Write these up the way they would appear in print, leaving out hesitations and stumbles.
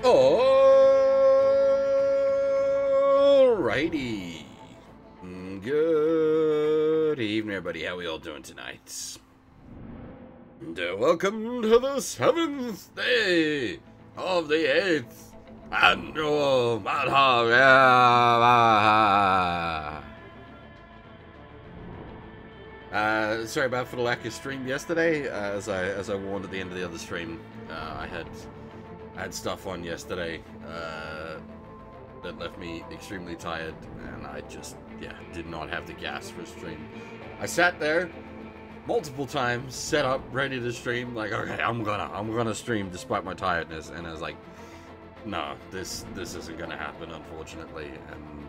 Alrighty. Good evening, everybody. How we all doing tonight? And welcome to the 7th day of the 8th annual Madhog. Sorry about for the lack of stream yesterday. As I warned at the end of the other stream, I had stuff on yesterday that left me extremely tired, and I just did not have the gas for a stream. I sat there multiple times, set up, ready to stream, like, okay, I'm gonna stream despite my tiredness, and I was like, no, this isn't gonna happen, unfortunately, and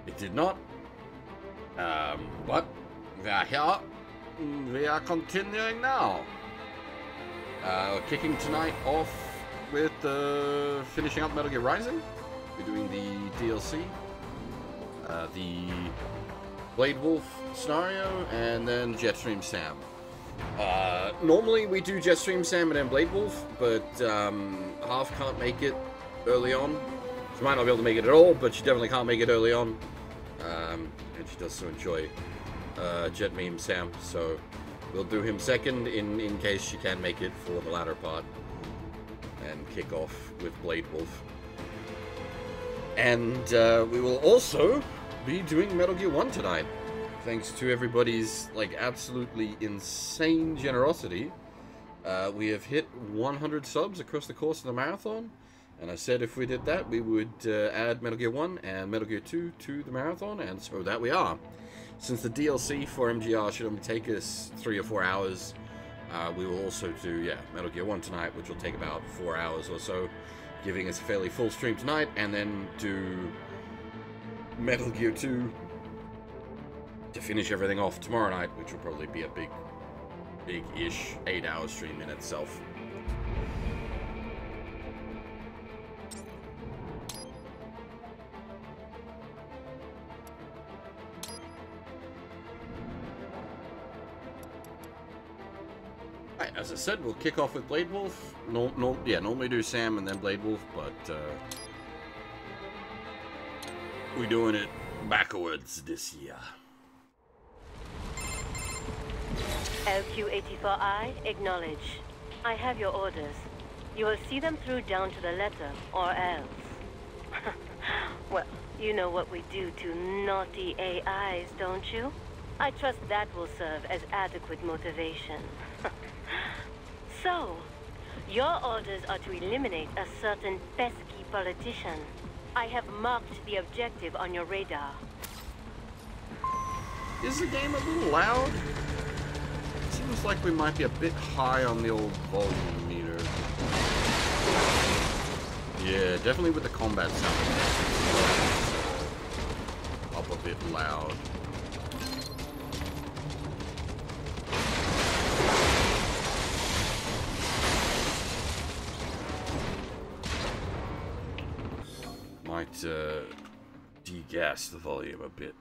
it did not. But we are here. We are continuing now. Kicking tonight off with finishing up Metal Gear Rising. We're doing the DLC, the Blade Wolf scenario, and then Jetstream Sam. Normally we do Jetstream Sam and then Blade Wolf, but Half can't make it early on. She might not be able to make it at all, but she definitely can't make it early on. And she does so enjoy Jet Meme Sam, so we'll do him second in case she can make it for the latter part, and kick off with Blade Wolf. And we will also be doing Metal Gear 1 tonight. Thanks to everybody's like absolutely insane generosity, we have hit 100 subs across the course of the marathon. And I said if we did that, we would add Metal Gear 1 and Metal Gear 2 to the marathon, and so that we are. Since the DLC for MGR should only take us 3 or 4 hours, we will also do, Metal Gear 1 tonight, which will take about 4 hours or so, giving us a fairly full stream tonight, and then do Metal Gear 2 to finish everything off tomorrow night, which will probably be a big-ish 8-hour stream in itself. As I said, we'll kick off with Blade Wolf. Normally do Sam and then Blade Wolf, but we're doing it backwards this year. LQ-84I, acknowledge. I have your orders. You will see them through down to the letter, or else. Well, you know what we do to naughty AIs, don't you? I trust that will serve as adequate motivation. So, your orders are to eliminate a certain pesky politician. I have marked the objective on your radar. Is the game a little loud? Seems like we might be a bit high on the old volume meter. Yeah, definitely with the combat sound. Up a bit loud. Might degas the volume a bit.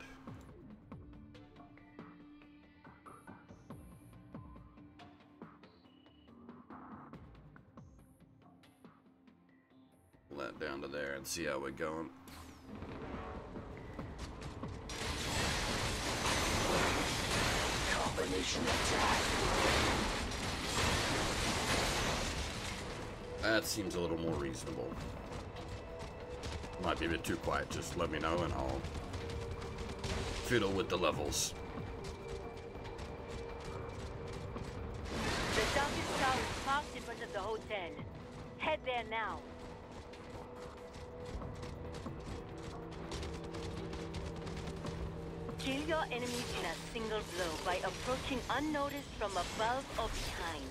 Pull that down to there and see how we're going. Combination attack. That seems a little more reasonable. Might be a bit too quiet, just let me know and I'll fiddle with the levels. The darkest tower is parked in front of the hotel. Head there now. Kill your enemies in a single blow by approaching unnoticed from above or behind.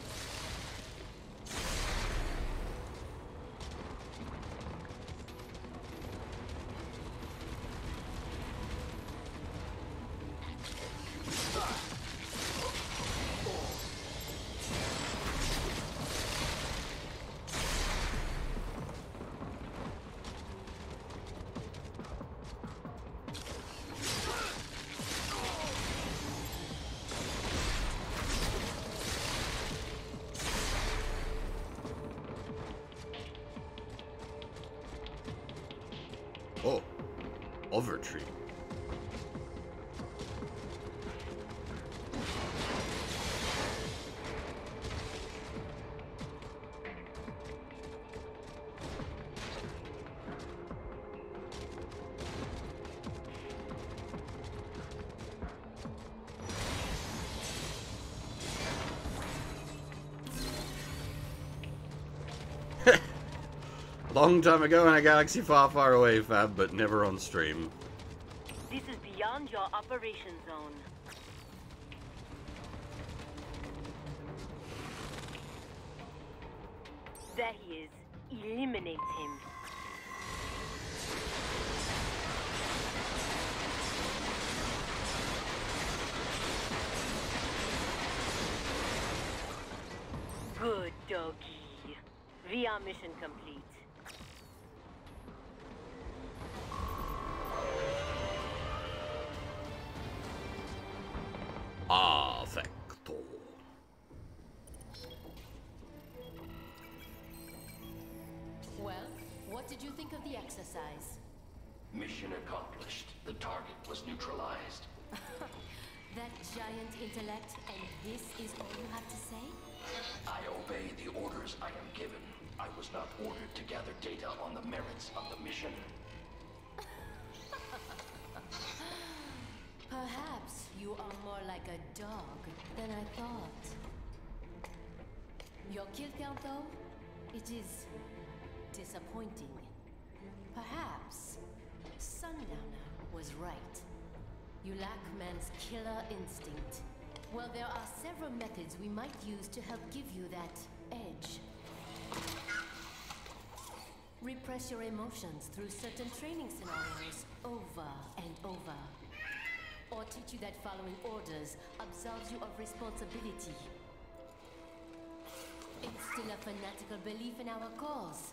Oh, Overtree. Long time ago in a galaxy far, far away, Fab, but never on stream. This is beyond your operation zone. There he is. Eliminate him. Good doggy. VR mission complete. Perfecto. Well, what did you think of the exercise? Mission accomplished. The target was neutralized. That giant intellect, and this is all you have to say? I obey the orders I am given. I was not ordered to gather data on the merits of the mission. Perhaps you are more like a dog than I thought. Your kill count, though, it is disappointing. Perhaps Sundowner was right. You lack man's killer instinct. Well, there are several methods we might use to help give you that edge. Repress your emotions through certain training scenarios over and over. Or teach you that following orders absolves you of responsibility. Instill a fanatical belief in our cause.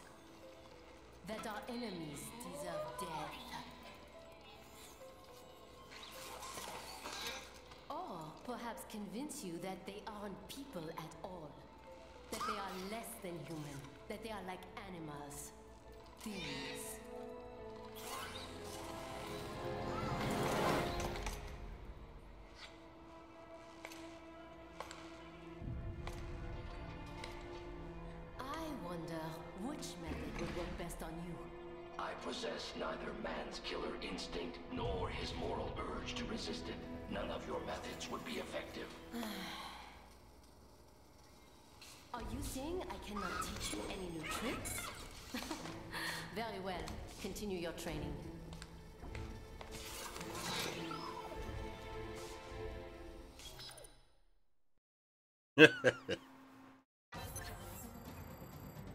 That our enemies deserve death. Or perhaps convince you that they aren't people at all. That they are less than human. That they are like animals. Things. I wonder which method would work best on you. I possess neither man's killer instinct nor his moral urge to resist it. None of your methods would be effective. Are you saying I cannot teach you any new tricks? Very well. Continue your training.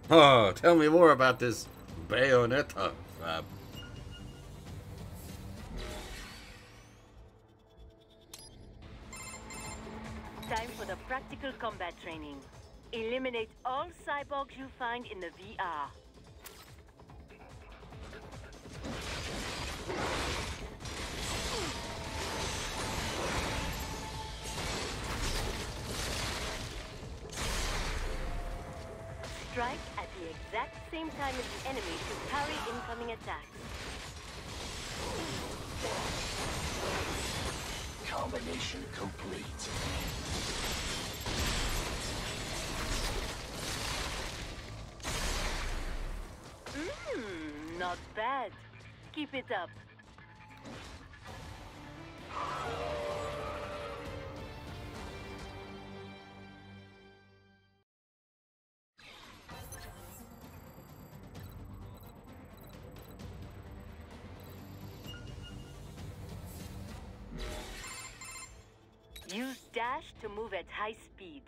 Oh, tell me more about this Bayonetta, Fab. Time for the practical combat training. Eliminate all cyborgs you find in the VR. Strike at the exact same time as the enemy to parry incoming attacks. Combination complete. Not bad. Keep it up. Use dash to move at high speed.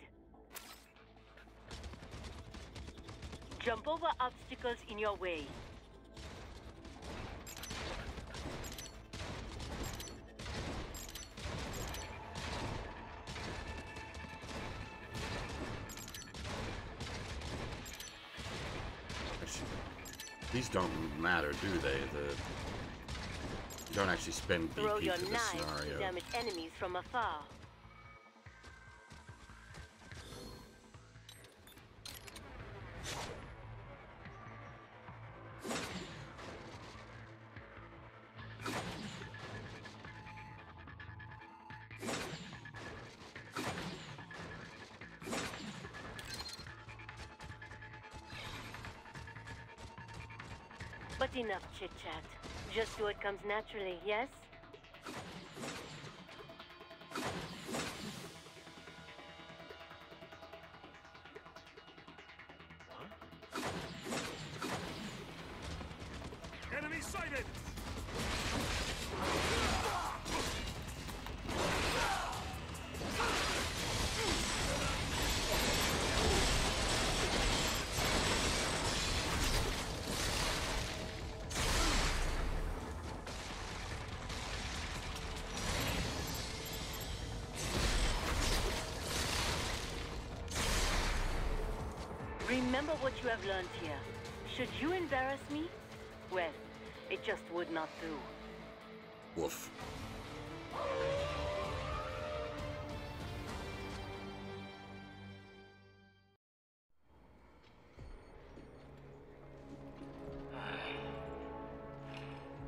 Jump over obstacles in your way. These don't matter, do they? You don't actually spend Throw BP your for this knife scenario. to damage enemies from afar. But enough chit-chat. Just do what comes naturally, yes? Enemy sighted! Remember what you have learned here. Should you embarrass me? Well, it just would not do. Woof.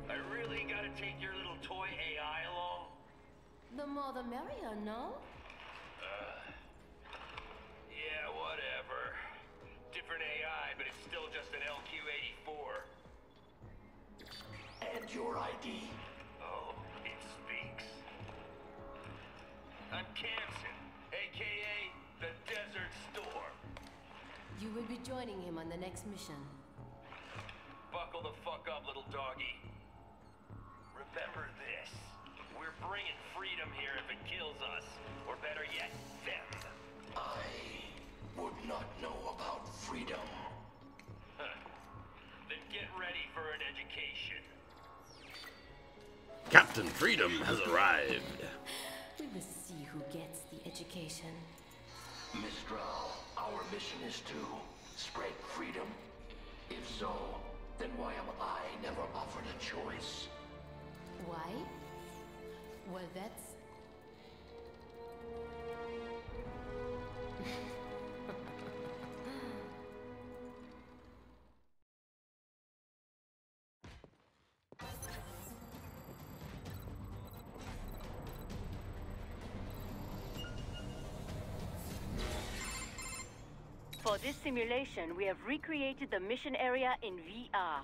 I really gotta take your little toy AI along? The more the merrier, no? Yeah, whatever. Different AI, but it's still just an LQ-84. And your ID? Oh, it speaks. I'm Kamsen, aka the Desert Storm. You will be joining him on the next mission. Buckle the fuck up, little doggy. Remember this. We're bringing freedom here if it kills us. Or better yet, them. I would not know about freedom. Then get ready for an education. Captain Freedom has arrived. We will see who gets the education. Mistral, our mission is to spread freedom. If so, then why am I never offered a choice? Why? Well, that's... For this simulation, we have recreated the mission area in VR.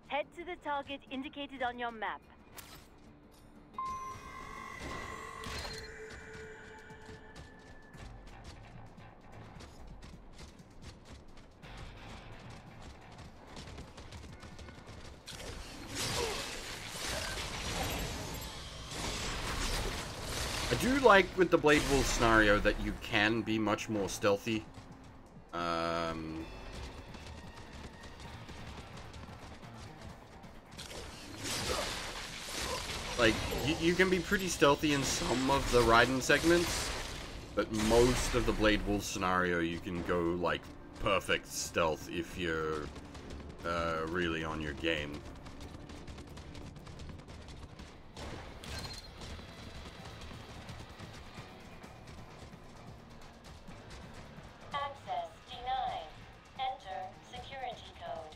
Head to the target indicated on your map. I do like with the Blade Wolf scenario that you can be much more stealthy. Like, you can be pretty stealthy in some of the Raiden segments, but most of the Blade Wolf scenario you can go, like, perfect stealth if you're really on your game. Access denied. Enter security code.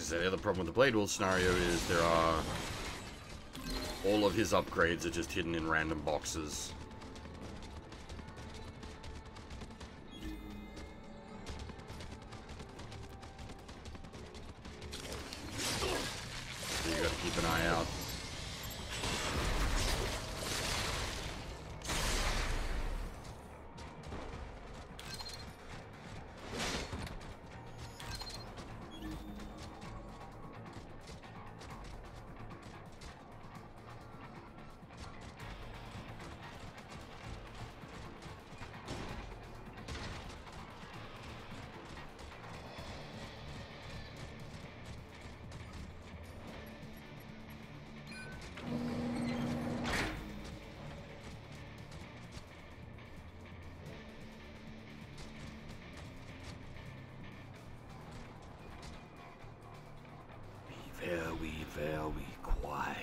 The other problem with the Blade Wolf scenario is there are... all of his upgrades are just hidden in random boxes. So you gotta keep an eye out. Very quiet.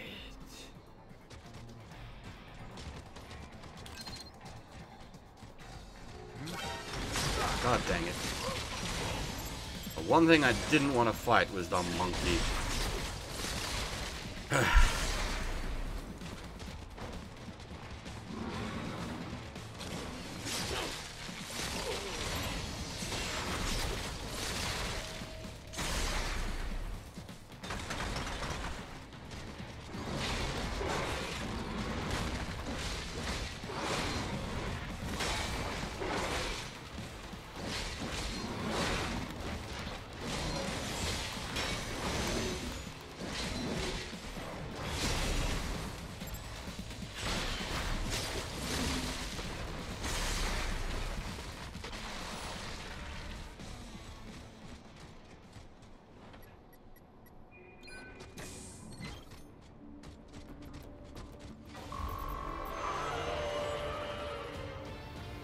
God dang it. The one thing I didn't want to fight was the monkey.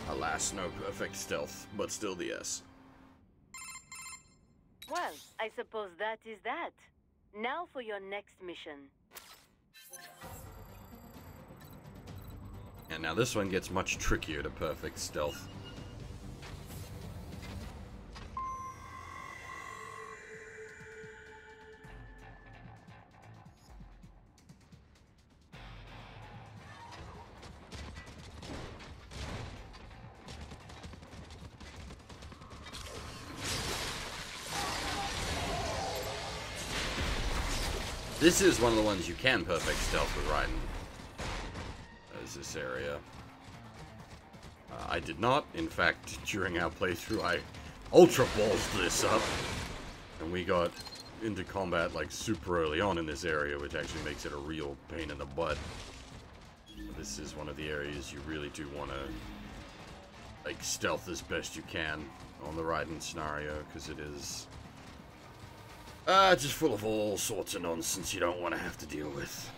Alas, no perfect stealth, but still the S. Well, I suppose that is that. Now for your next mission. And now this one gets much trickier to perfect stealth. This is one of the ones you can perfect stealth with Raiden. As this area. I did not. In fact, during our playthrough, I ultra ballsed this up. And we got into combat like super early on in this area, which actually makes it a real pain in the butt. This is one of the areas you really do want to like stealth as best you can on the Raiden scenario, because it is just full of all sorts of nonsense you don't want to have to deal with.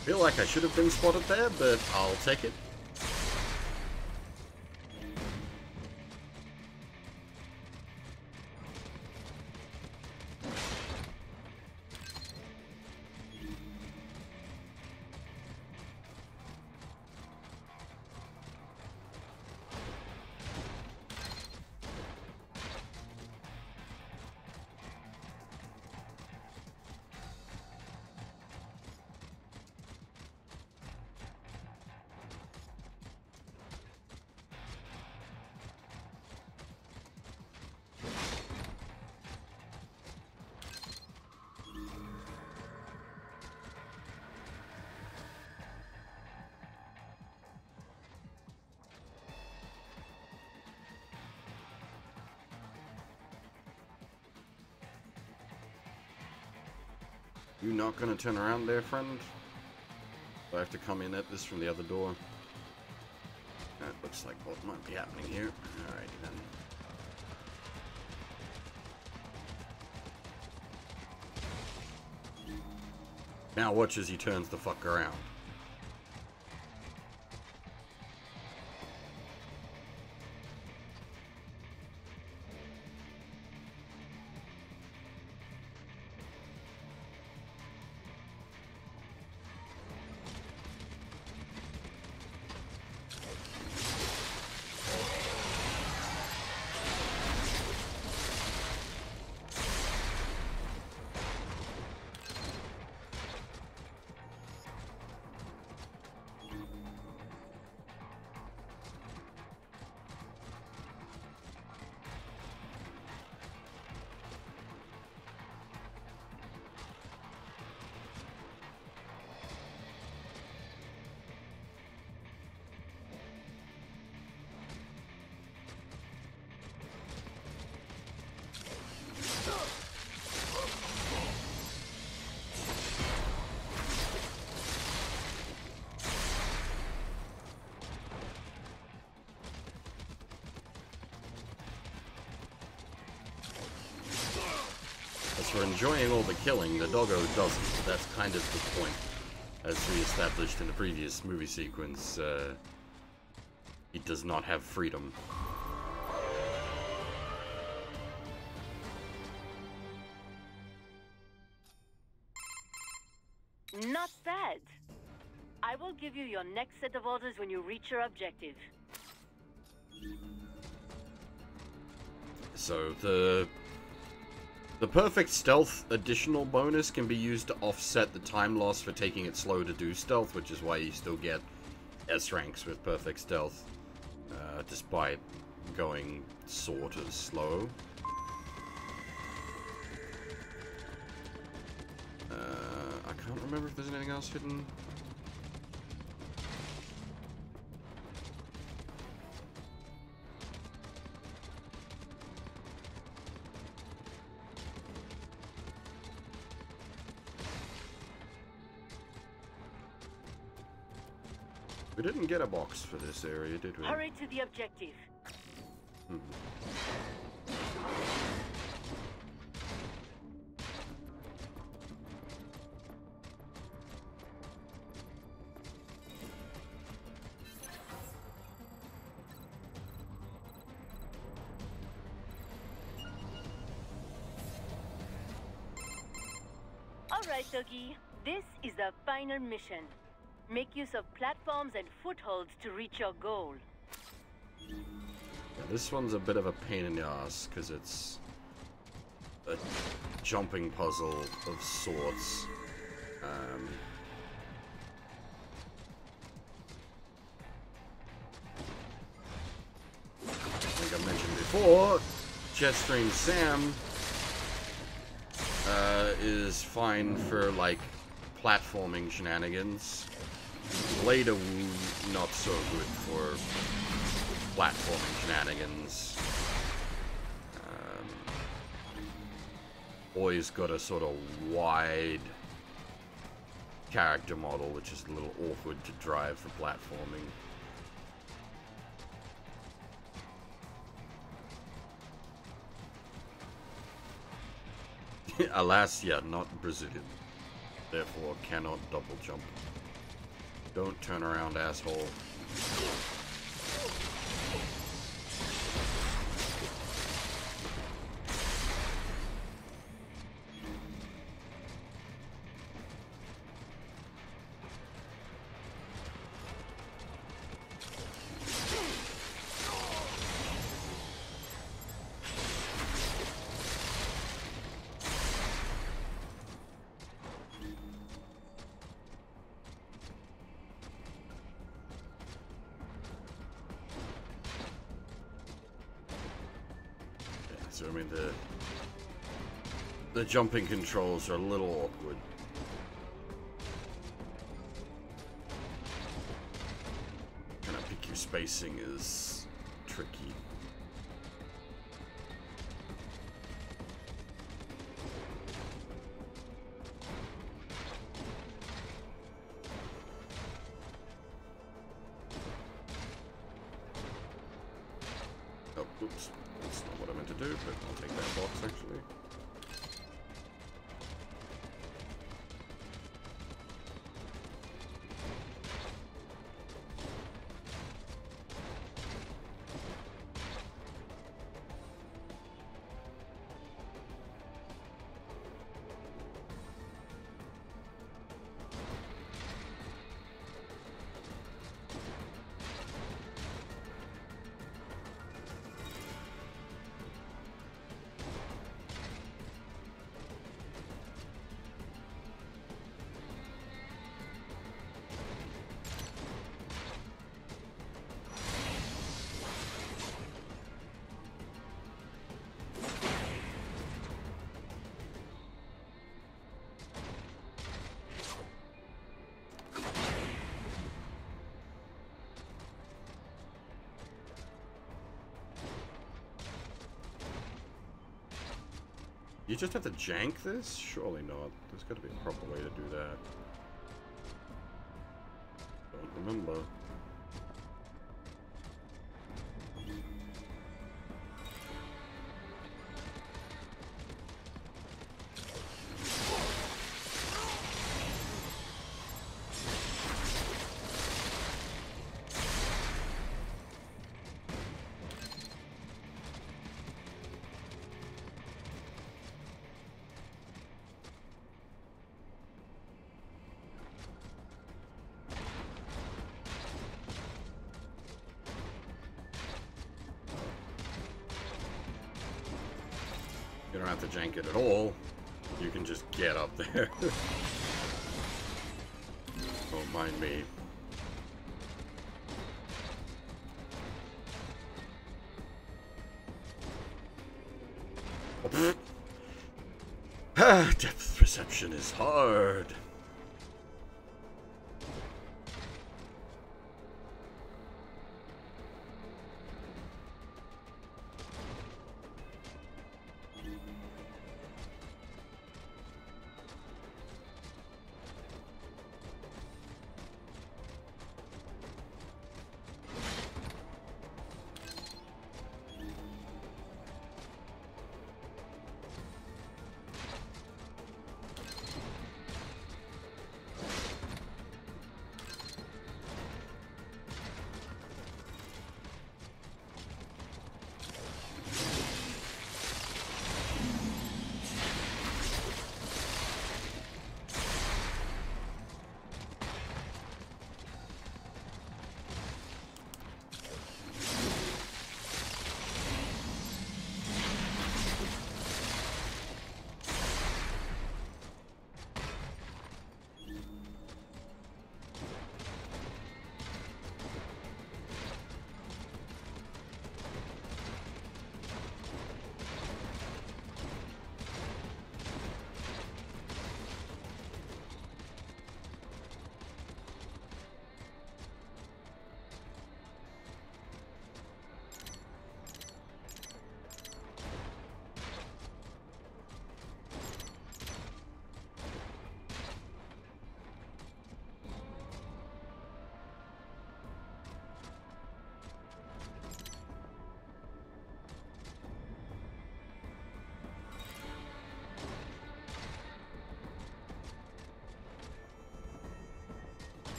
I feel like I should have been spotted there, but I'll take it. You not gonna turn around there, friend? Do I have to come in at this from the other door? That looks like what might be happening here. Alright then. Now watch as he turns the fuck around. As for enjoying all the killing, the doggo doesn't. That's kind of the point. As we established in the previous movie sequence, he does not have freedom. Not bad. I will give you your next set of orders when you reach your objective. So the perfect stealth additional bonus can be used to offset the time loss for taking it slow to do stealth, which is why you still get S ranks with perfect stealth, despite going sort of slow. I can't remember if there's anything else hidden. We didn't get a box for this area, did we? Hurry to the objective. Alright, Doggy. This is the final mission. Make use of platforms and footholds to reach your goal. Yeah, this one's a bit of a pain in the ass, because it's a jumping puzzle of sorts. I think I mentioned before, Jetstream Sam is fine for, like, platforming shenanigans. Blade of Wu, not so good for platforming shenanigans. Boy's got a sort of wide character model, which is a little awkward to drive for platforming. Alas, yeah, not Brazilian. Therefore, cannot double jump. Don't turn around, asshole. So, I mean, the jumping controls are a little awkward. Kind of pick your spacing is tricky. Oh, oops. That's not what I meant to do, but I'll take that box, actually. You just have to jank this? Surely not. There's got to be a proper way to do that. Don't remember. You don't have to jank it at all. You can just get up there. Don't mind me. Depth perception is hard.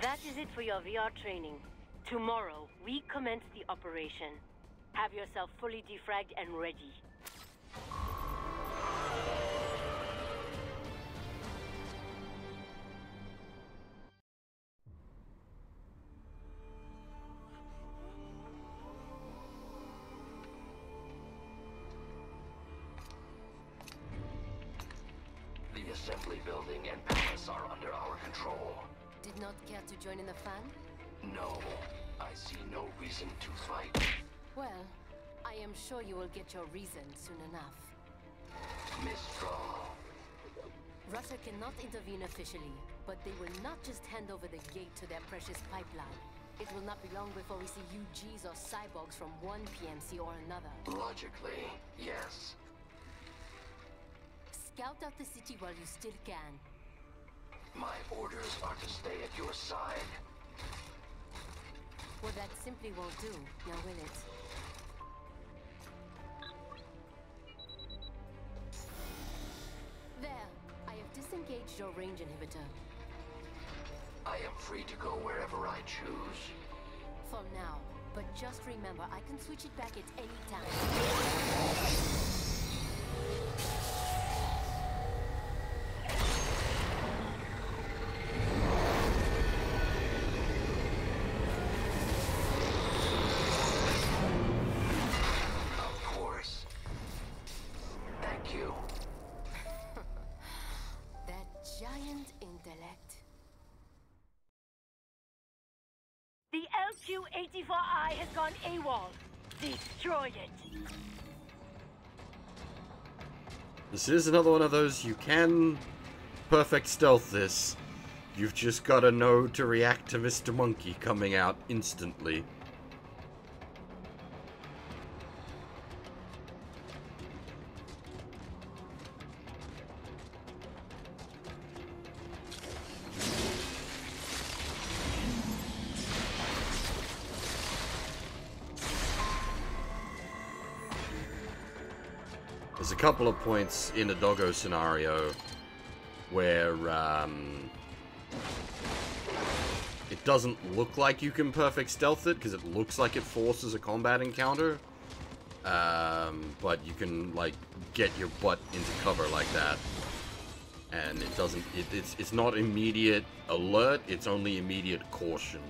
That is it for your VR training. Tomorrow, we commence the operation. Have yourself fully defragged and ready. The assembly building and palace are under our control. Did not care to join in the fun? No, I see no reason to fight. Well, I am sure you will get your reason soon enough. Mistral. Russia cannot intervene officially, but they will not just hand over the gate to their precious pipeline. It will not be long before we see UGs or cyborgs from one PMC or another. Logically, yes. Scout out the city while you still can. My orders are to stay at your side. Well, that simply won't do, now will it? There, I have disengaged your range inhibitor. I am free to go wherever I choose. For now, but just remember, I can switch it back at any time. The LQ-84I has gone AWOL. Destroy it. This is another one of those you can perfect stealth this. You've just got to know to react to Mr. Monkey coming out instantly. There's a couple of points in a doggo scenario where it doesn't look like you can perfect stealth it because it looks like it forces a combat encounter, but you can like get your butt into cover like that, and it doesn't. It's not immediate alert. It's only immediate caution.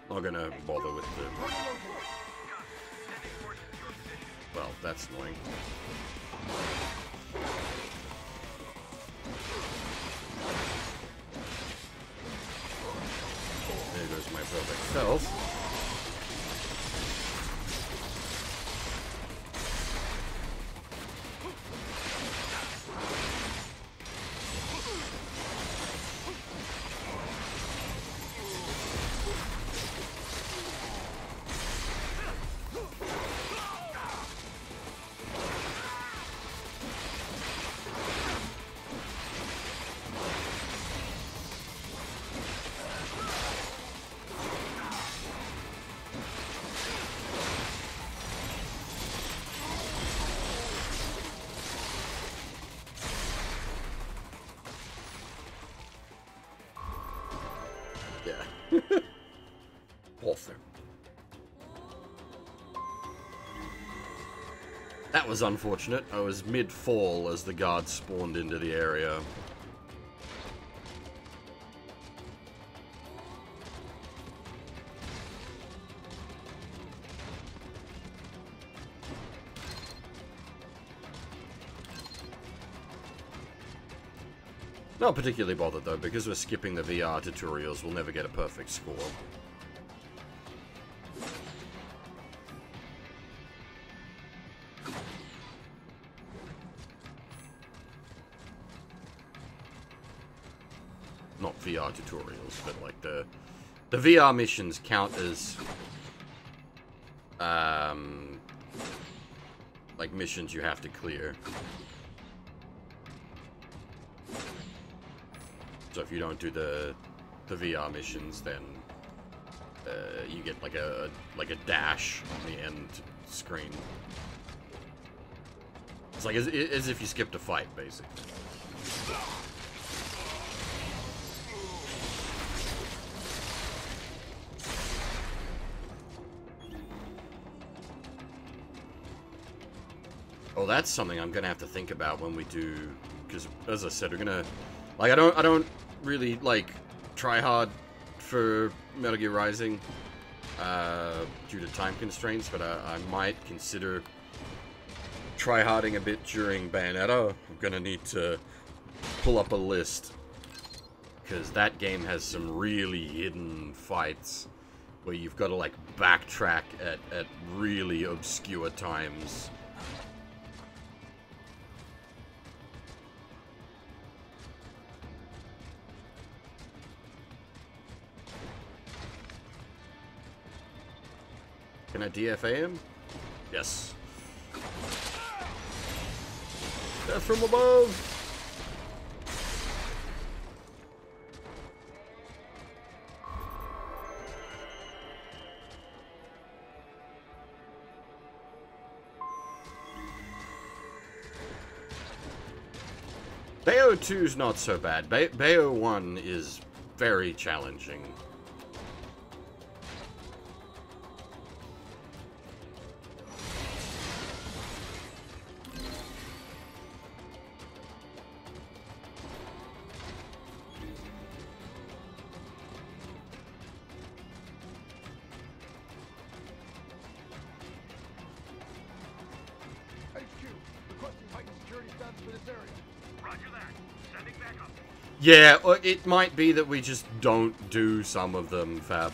Not gonna bother with the... Well, that's annoying. There goes my perfect health. Yeah. Awesome. That was unfortunate. I was mid-fall as the guards spawned into the area. Not particularly bothered though, because we're skipping the VR tutorials, we'll never get a perfect score. Not VR tutorials, but like the VR missions count as like missions you have to clear. So if you don't do the VR missions, then you get like a dash on the end screen. It's like as if you skipped a fight, basically. Oh, that's something I'm gonna have to think about when we do, because as I said, we're gonna, like, I don't really like try hard for Metal Gear Rising due to time constraints, but I might consider try-harding a bit during Bayonetta. I'm gonna need to pull up a list, because that game has some really hidden fights where you've got to like backtrack at really obscure times. Can I DFA him? Yes. Death from above! Bayo 2 is not so bad. Bayo 1 is very challenging. Yeah, it might be that we just don't do some of them, Fab.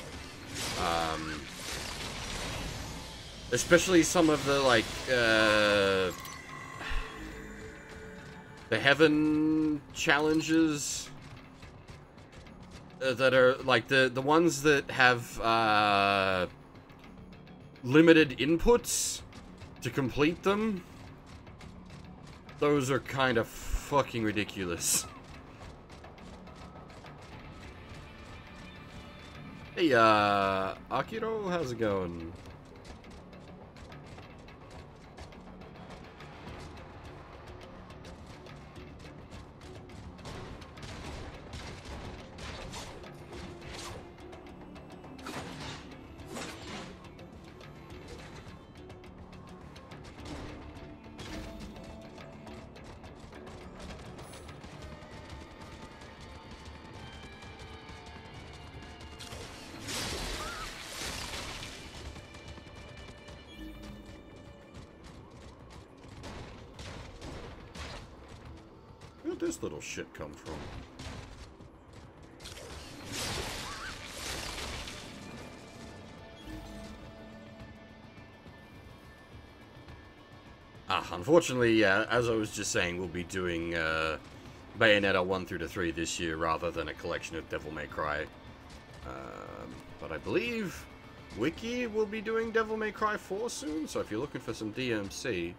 Especially some of the, like, the Heaven challenges that are, like, the ones that have, limited inputs to complete them. Those are kind of fucking ridiculous. Hey, Akiro, how's it going? did this little shit come from? Unfortunately, yeah, as I was just saying, we'll be doing Bayonetta 1 through to 3 this year rather than a collection of Devil May Cry. But I believe Wiki will be doing Devil May Cry 4 soon, so if you're looking for some DMC...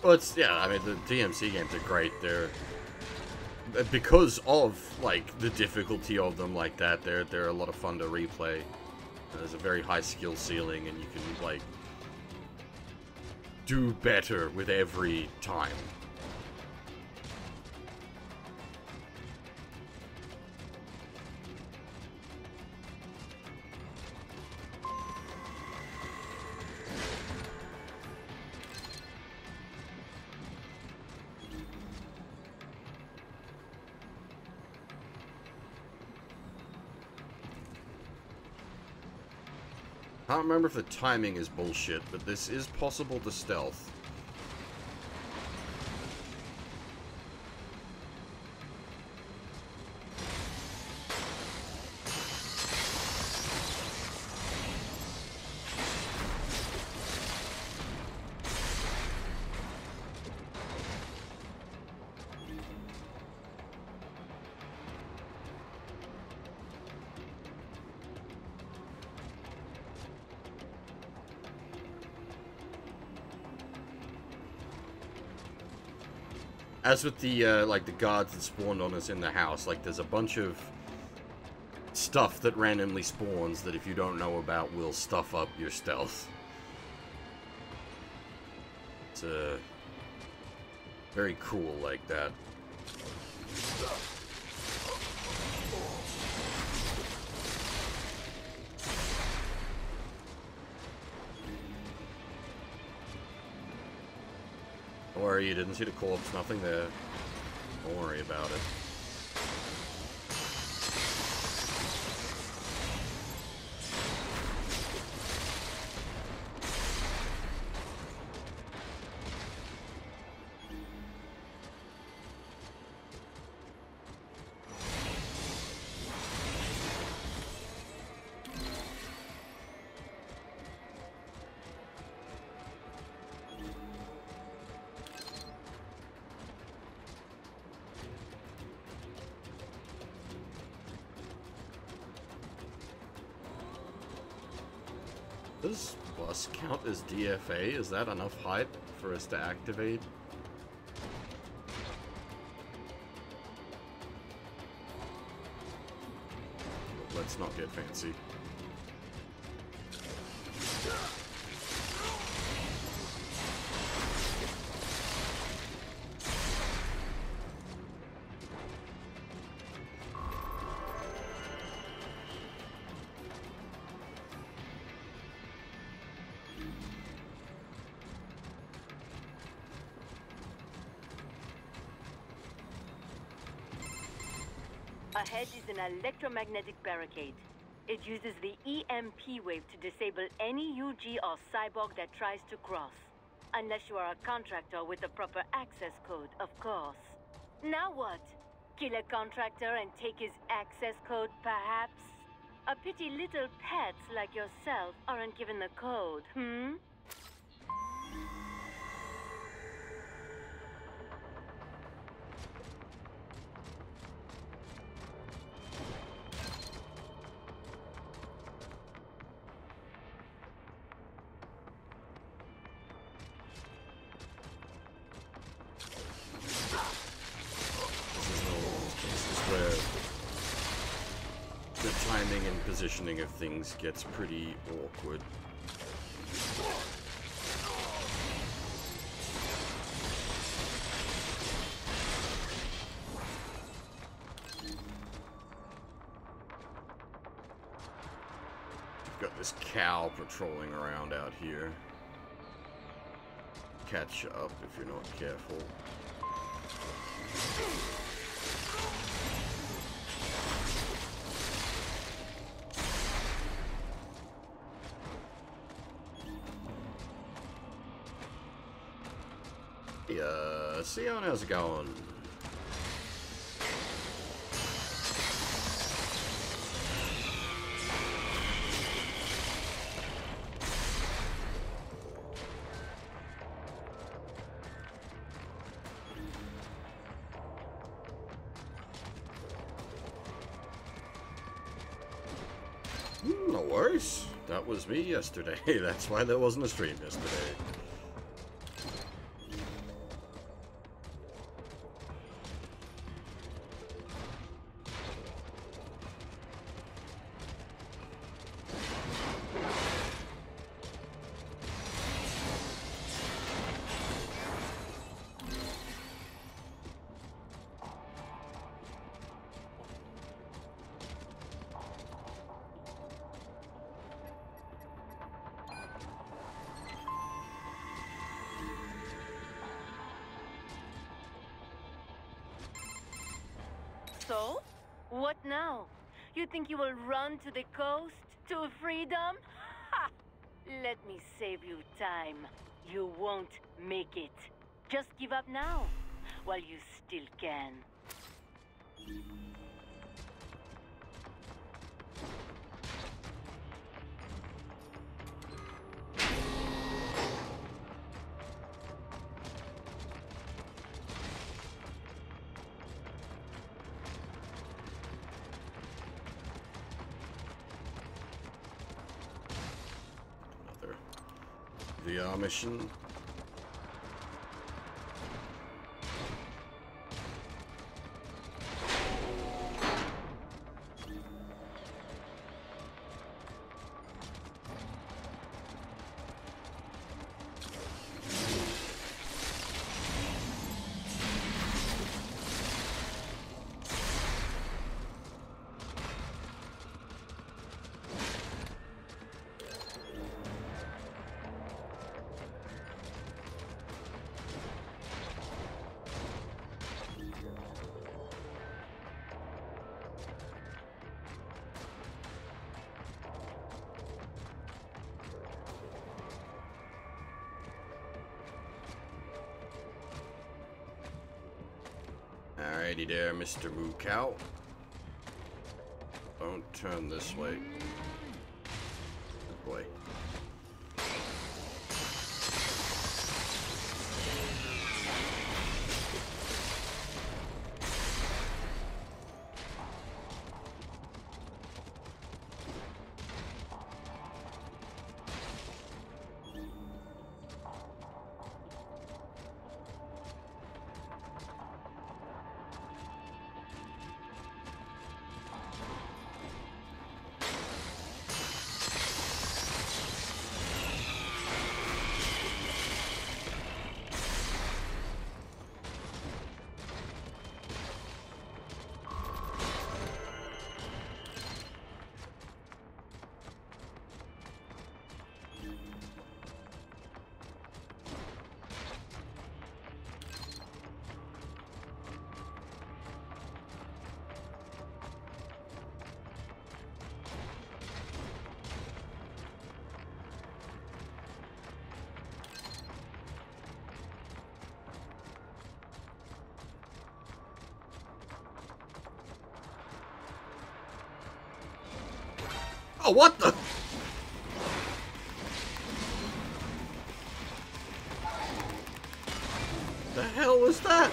Well, it's, yeah, I mean, the DMC games are great. They're, because of, like, the difficulty of them like that, they're a lot of fun to replay. There's a very high skill ceiling, and you can, like, do better with every time. I don't remember if the timing is bullshit, but this is possible to stealth. As with the, like, the guards that spawned on us in the house, like, there's a bunch of stuff that randomly spawns that if you don't know about will stuff up your stealth. It's, very cool like that. Don't worry, you didn't see the corpse, nothing there. Don't worry about it. Does bus count as DFA? Is that enough height for us to activate? Let's not get fancy. Ahead is an electromagnetic barricade. It uses the EMP wave to disable any UG or cyborg that tries to cross. Unless you are a contractor with the proper access code, of course. Now what? Kill a contractor and take his access code, perhaps? A pity little pets like yourself aren't given the code, hmm? Timing and positioning of things gets pretty awkward. Got this cow patrolling around out here. Catch you up if you're not careful. Yeah, Sion, how's it going? No worries. That was me yesterday. That's why there wasn't a stream yesterday. So? What now? You think you will run to the coast? To freedom? Ha! Let me save you time. You won't make it. Just give up now, while you still can. VR mission. Alrighty there, Mr. Moo Cow. Don't turn this way. Good boy. Oh, what the? The hell was that?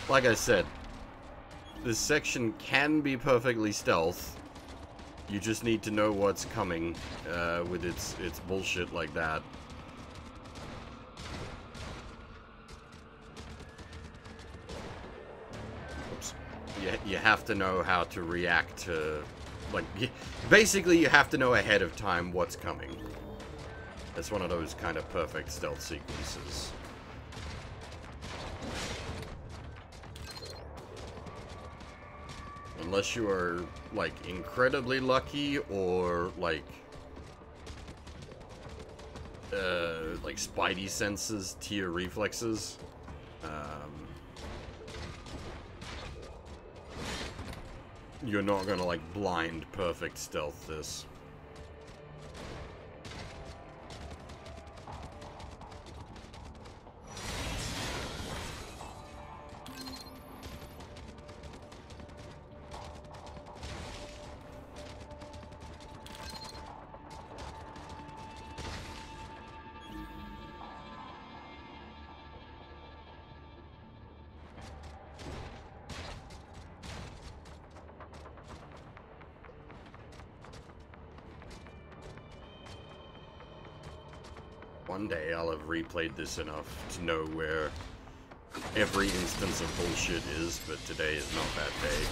Like I said, this section can be perfectly stealth. You just need to know what's coming with its bullshit like that. Oops. you have to know how to react to, like, basically you have to know ahead of time what's coming. It's one of those kind of perfect stealth sequences. Unless you are, like, incredibly lucky or, like spidey senses to your reflexes. You're not gonna, like, blind perfect stealth this. One day I'll have replayed this enough to know where every instance of bullshit is, but today is not that day.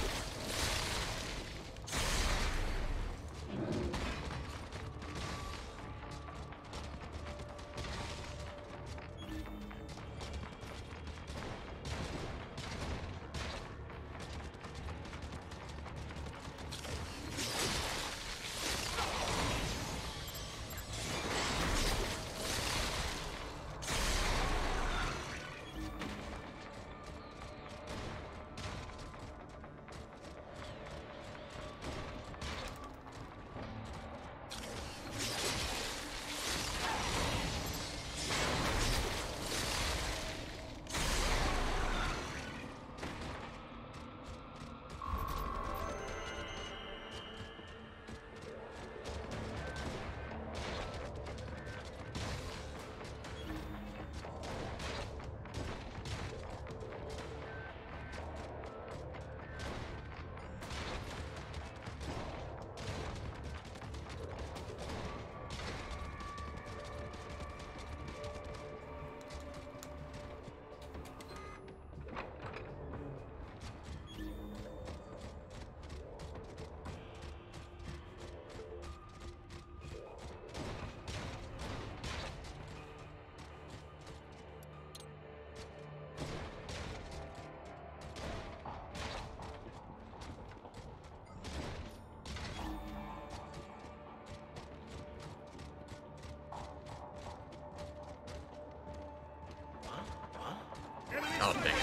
Oh, dang it.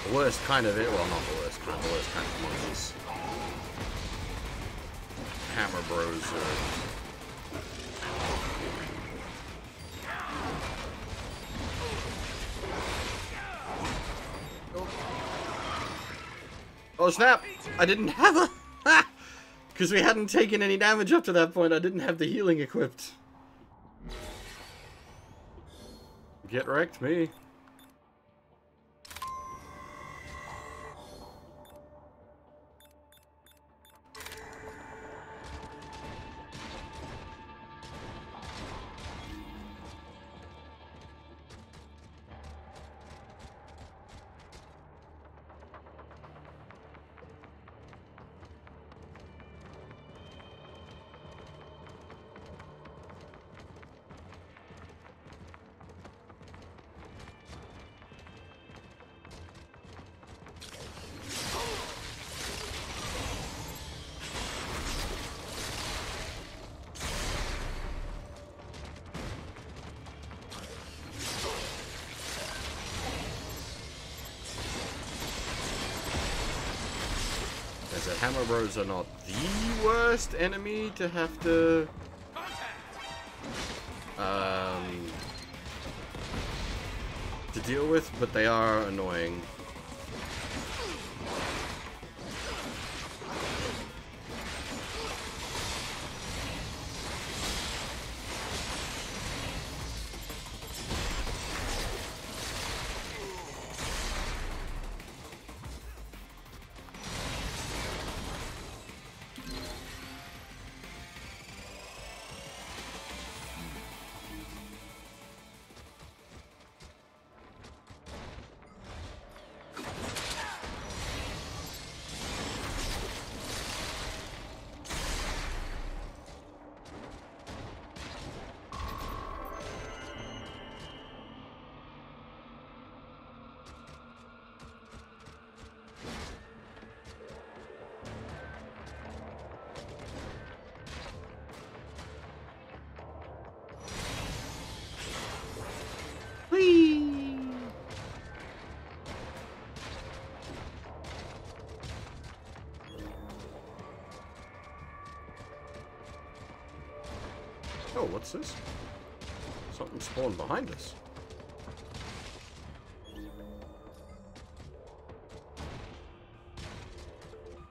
The worst kind of it, well, not the worst kind of monsters. Hammer Bros are... Oh, snap! I didn't have a... Because we hadn't taken any damage up to that point, I didn't have the healing equipped. Get wrecked, me. Hammer Bros are not the worst enemy to have to deal with, but they are annoying. what's this? Something spawned behind us.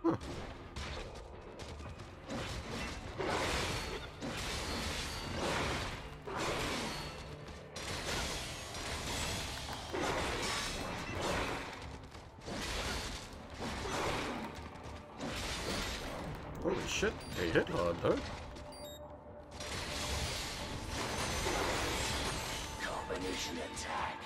Huh. Holy shit, they hit hard though. Combination attack.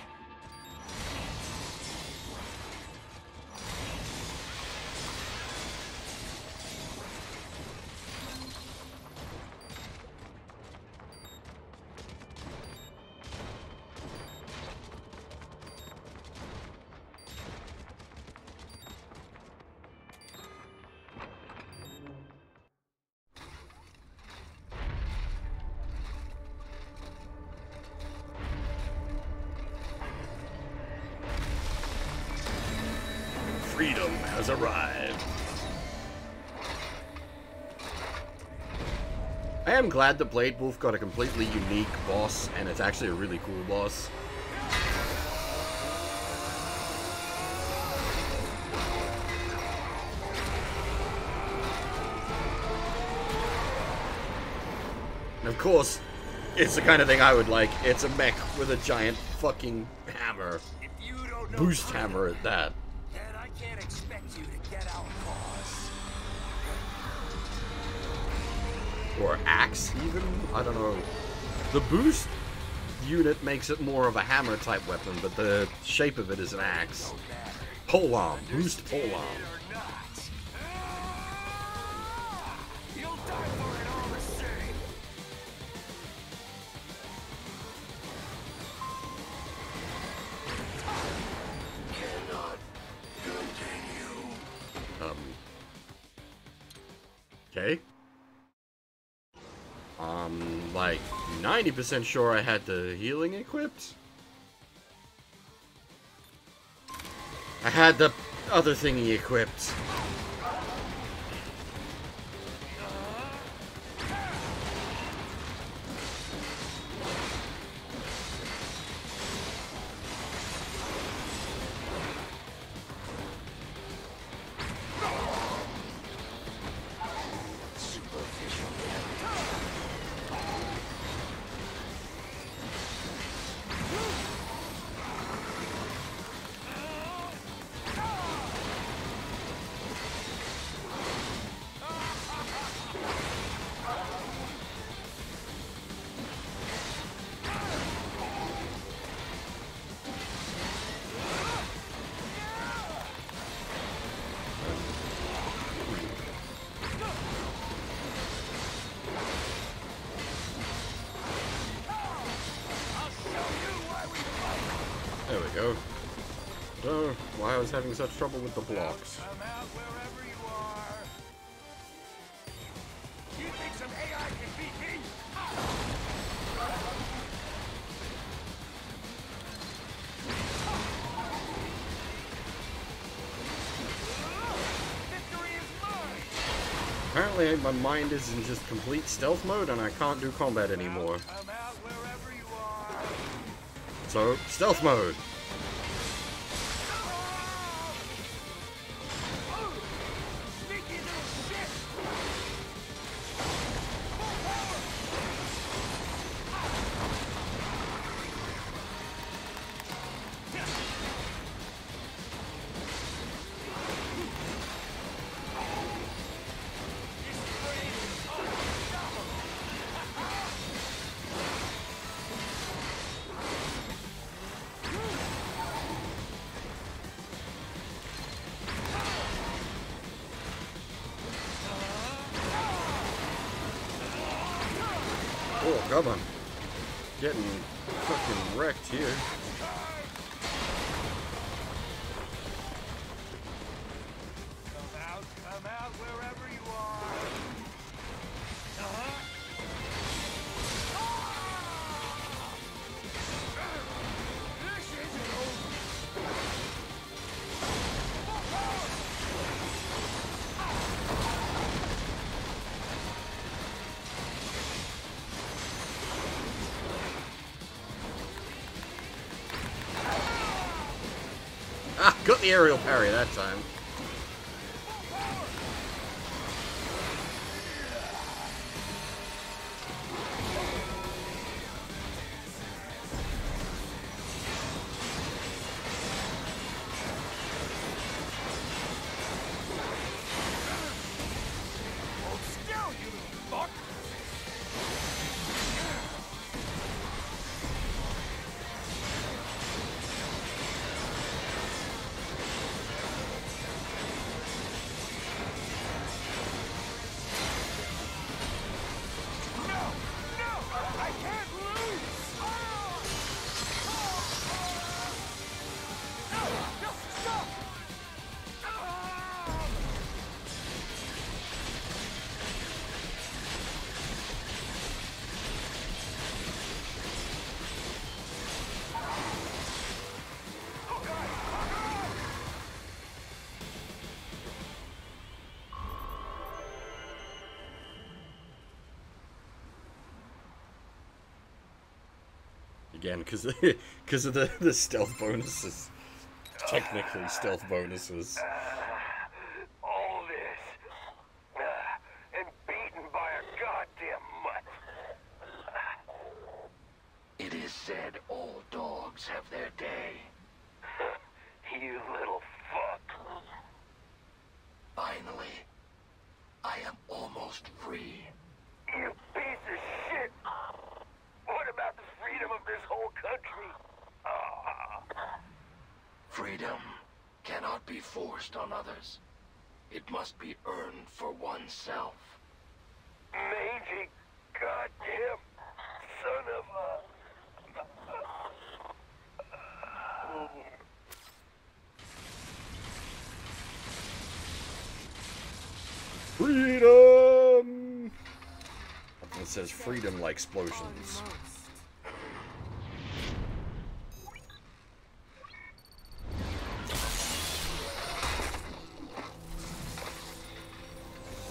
Freedom has arrived. I am glad that Blade Wolf got a completely unique boss, and it's actually a really cool boss. And of course, it's the kind of thing I would like. It's a mech with a giant fucking hammer. If you don't know Boost hammer at that. then I can't expect you to get our cause. Or axe, even? I don't know. The boost unit makes it more of a hammer type weapon, but the shape of it is an axe. Polearm. Boost polearm. Or not. You'll die for it all the same. Cannot continue. Okay. Like 90% sure I had the healing equipped. I had the other thingy equipped. There we go. I don't know why I was having such trouble with the blocks. Come out wherever you are. You think some AI can beat me? Victory is mine. Apparently my mind is in just complete stealth mode and I can't do combat anymore. Come out wherever you are. So, stealth mode. Sneaky little shit. Oh, come on. Getting fucking wrecked here. Come out wherever you are. This isn't over. got the aerial parry that time. Again, because of the stealth bonuses. Technically stealth bonuses. All this. And beaten by a goddamn mutt. It is said all dogs have their day. You little fuck. Finally, I am almost free. You piece of shit! What about the freedom of this whole country? Freedom cannot be forced on others. It must be earned for oneself. Mangy goddamn son of a... Freedom! It says freedom like explosions.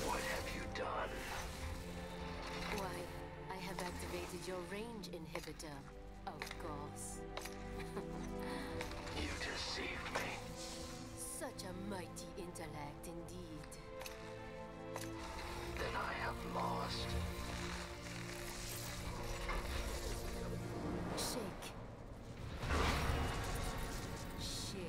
What have you done? Why, I have activated your range inhibitor, of course. You deceived me. Such a mighty intellect indeed. Then I have lost. Shake. Shake.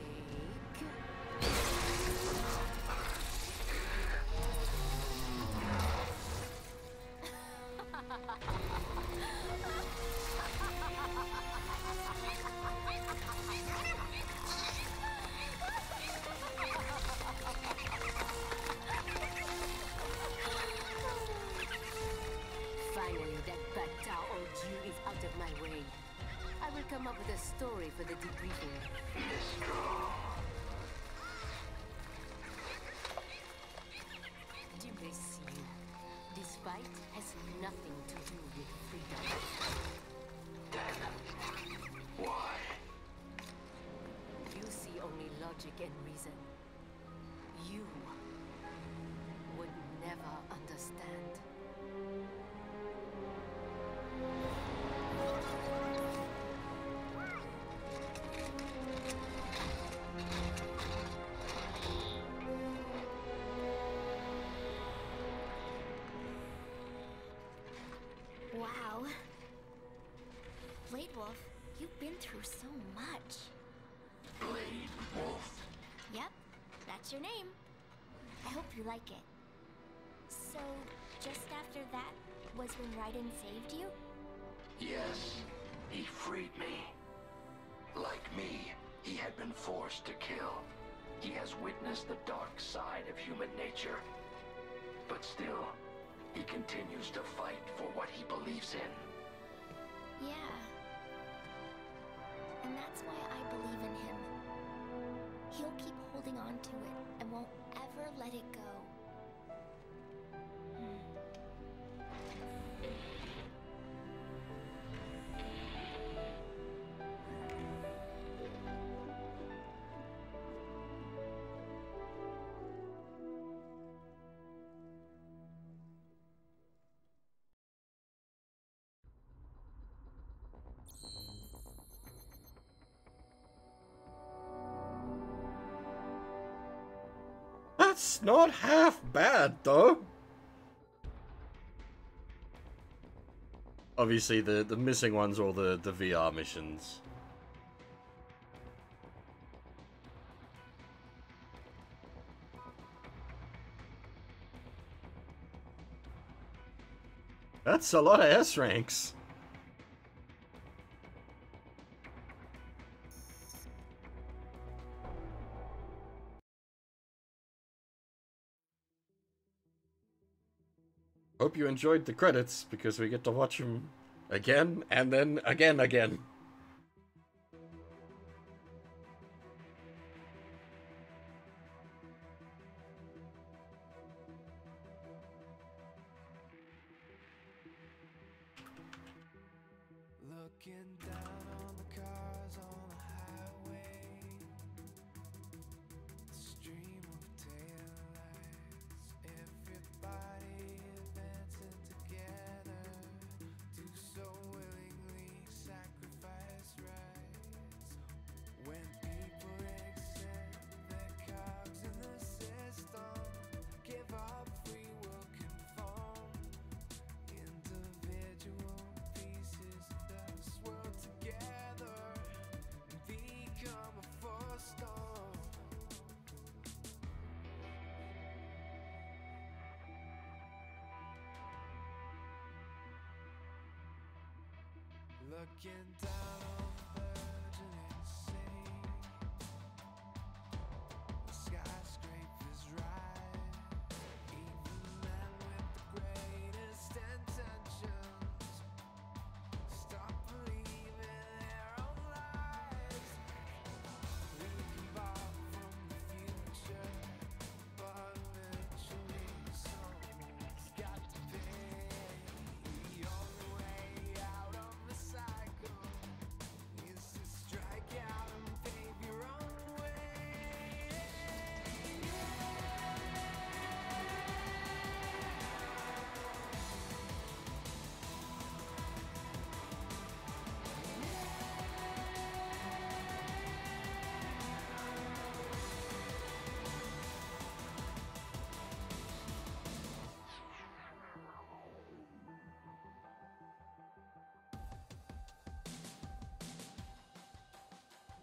Finally, that Batao Oju is out of my way. I will come up with a story for the debriefing. Do they see you? This fight has nothing to do with freedom. Then, why? You see only logic and reason. You would never understand. Wow. Blade Wolf, you've been through so much. Blade Wolf. Yep, that's your name. I hope you like it. So, just after that was when Raiden saved you? Yes, he freed me. Like me, he had been forced to kill. He has witnessed the dark side of human nature. But still, he continues to fight for what he believes in. Yeah. And that's why I believe in him. He'll keep holding on to it and won't ever let it go. That's not half bad, though. Obviously, the missing ones are all the VR missions. That's a lot of S ranks. Hope you enjoyed the credits, because we get to watch them again, and then again. Looking down on the cars on the highway, the stream of taillights, everybody advancing together, do so willingly sacrifice rights. When people accept their cogs in the system, give up free will conform, individual pieces of this world together and become a force storm. Looking down on the virgin insane, the skyscrapers rise, even men with the greatest intentions stop believing their own lies. We can borrow from the future, but eventually someone's got to pay. The only way out of the cycle is to strike out and pave your own way.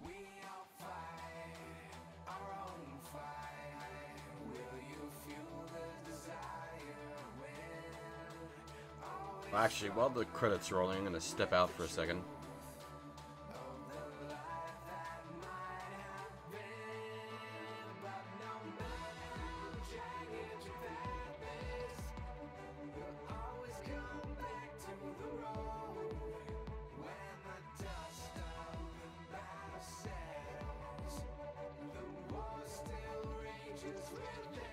We all fight our own fight. Will you fuel the desire when Actually, while the credits are rolling, I'm gonna step out for a second. always come back to the road when the dust of the battle settles? The war still rages within.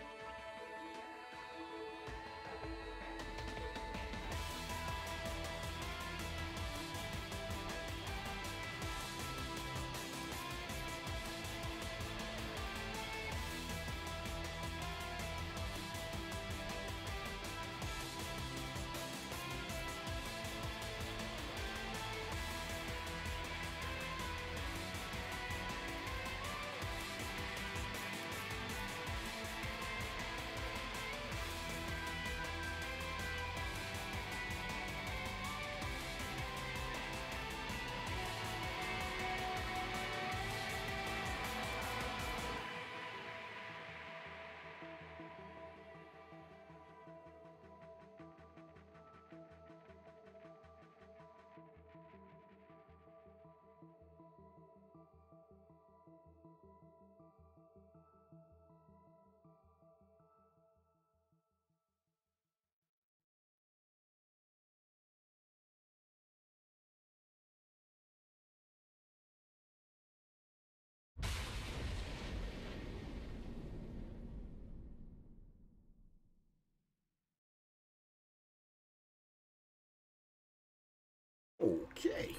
Okay.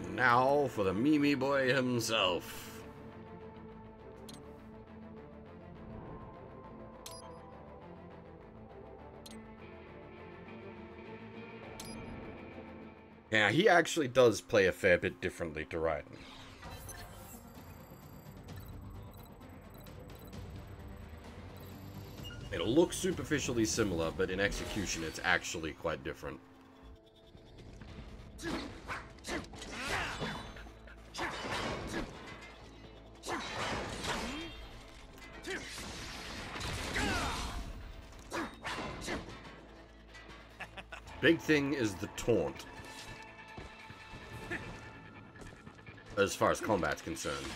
And now for the Mimi boy himself. Yeah, he actually does play a fair bit differently to Raiden. It'll look superficially similar, but in execution it's actually quite different. Big thing is the taunt, as far as combat's concerned.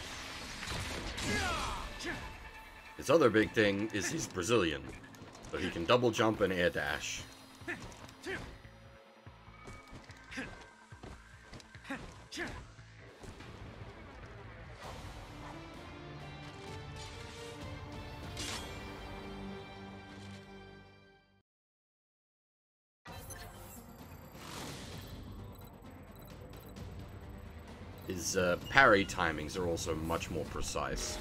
His other big thing is he's Brazilian, so he can double jump and air dash. His parry timings are also much more precise.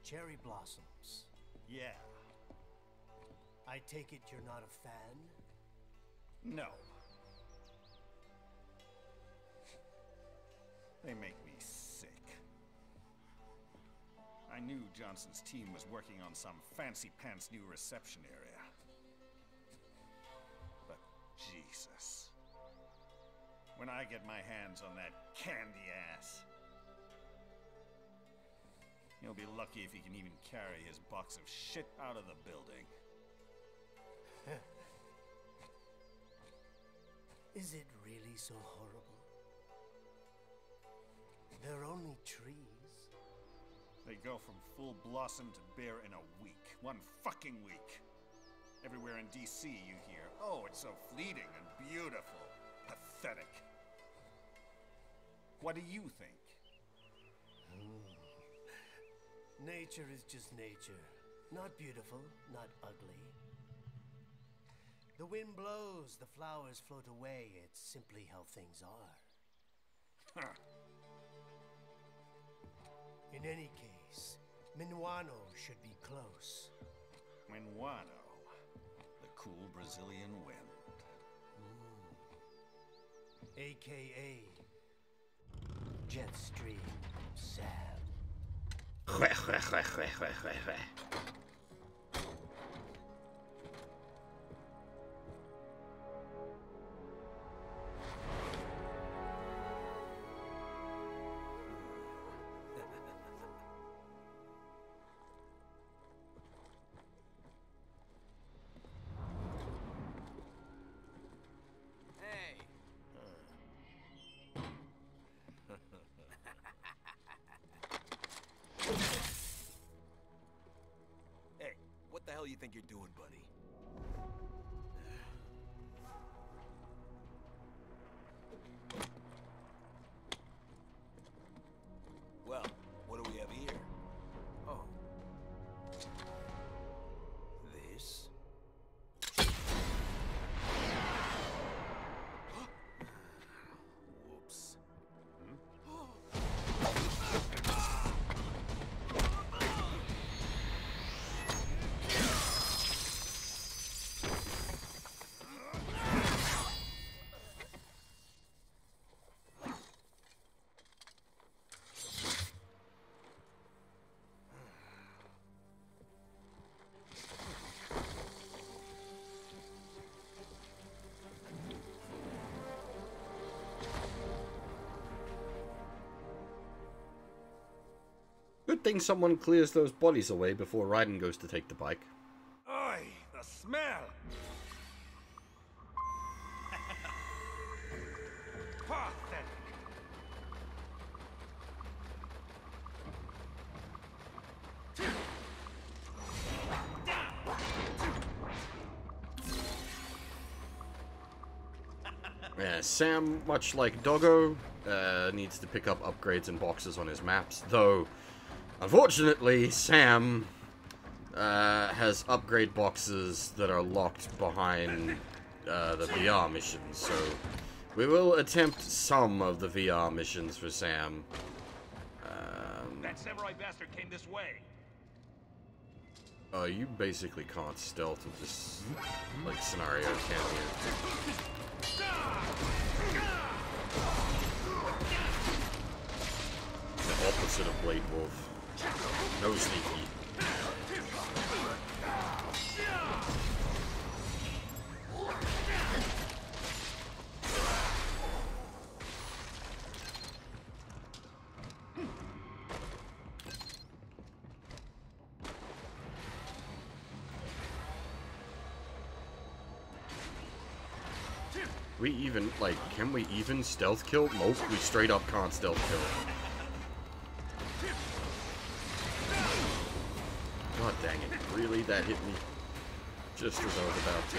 Cherry blossoms. Yeah. I take it you're not a fan? No. They make me sick. I knew Johnson's team was working on some fancy-pants new reception area. But Jesus. When I get my hands on that candy ass, he'll be lucky if he can even carry his box of shit out of the building. Is it really so horrible? They're only trees. They go from full blossom to bare in a week. One fucking week. Everywhere in DC you hear, oh, it's so fleeting and beautiful. Pathetic. What do you think? Nature is just nature. Not beautiful, not ugly. The wind blows, the flowers float away. It's simply how things are. Huh. In any case, Minuano should be close. Minuano, the cool Brazilian wind. AKA Jetstream Sam. Hey, what the hell you think you're doing, buddy? good thing someone clears those bodies away before Raiden goes to take the bike. Oi, the smell! Pathetic. Yeah, Sam, much like Doggo, needs to pick up upgrades and boxes on his maps, though, unfortunately, Sam has upgrade boxes that are locked behind the VR missions, so we will attempt some of the VR missions for Sam. That samurai bastard came this way. You basically can't stealth with this, like, scenario, can you? The opposite of Blade Wolf. No sneaky. We even, like, can we even stealth kill? Nope, we straight up can't stealth kill. God dang it, really? That hit me just as I was about to.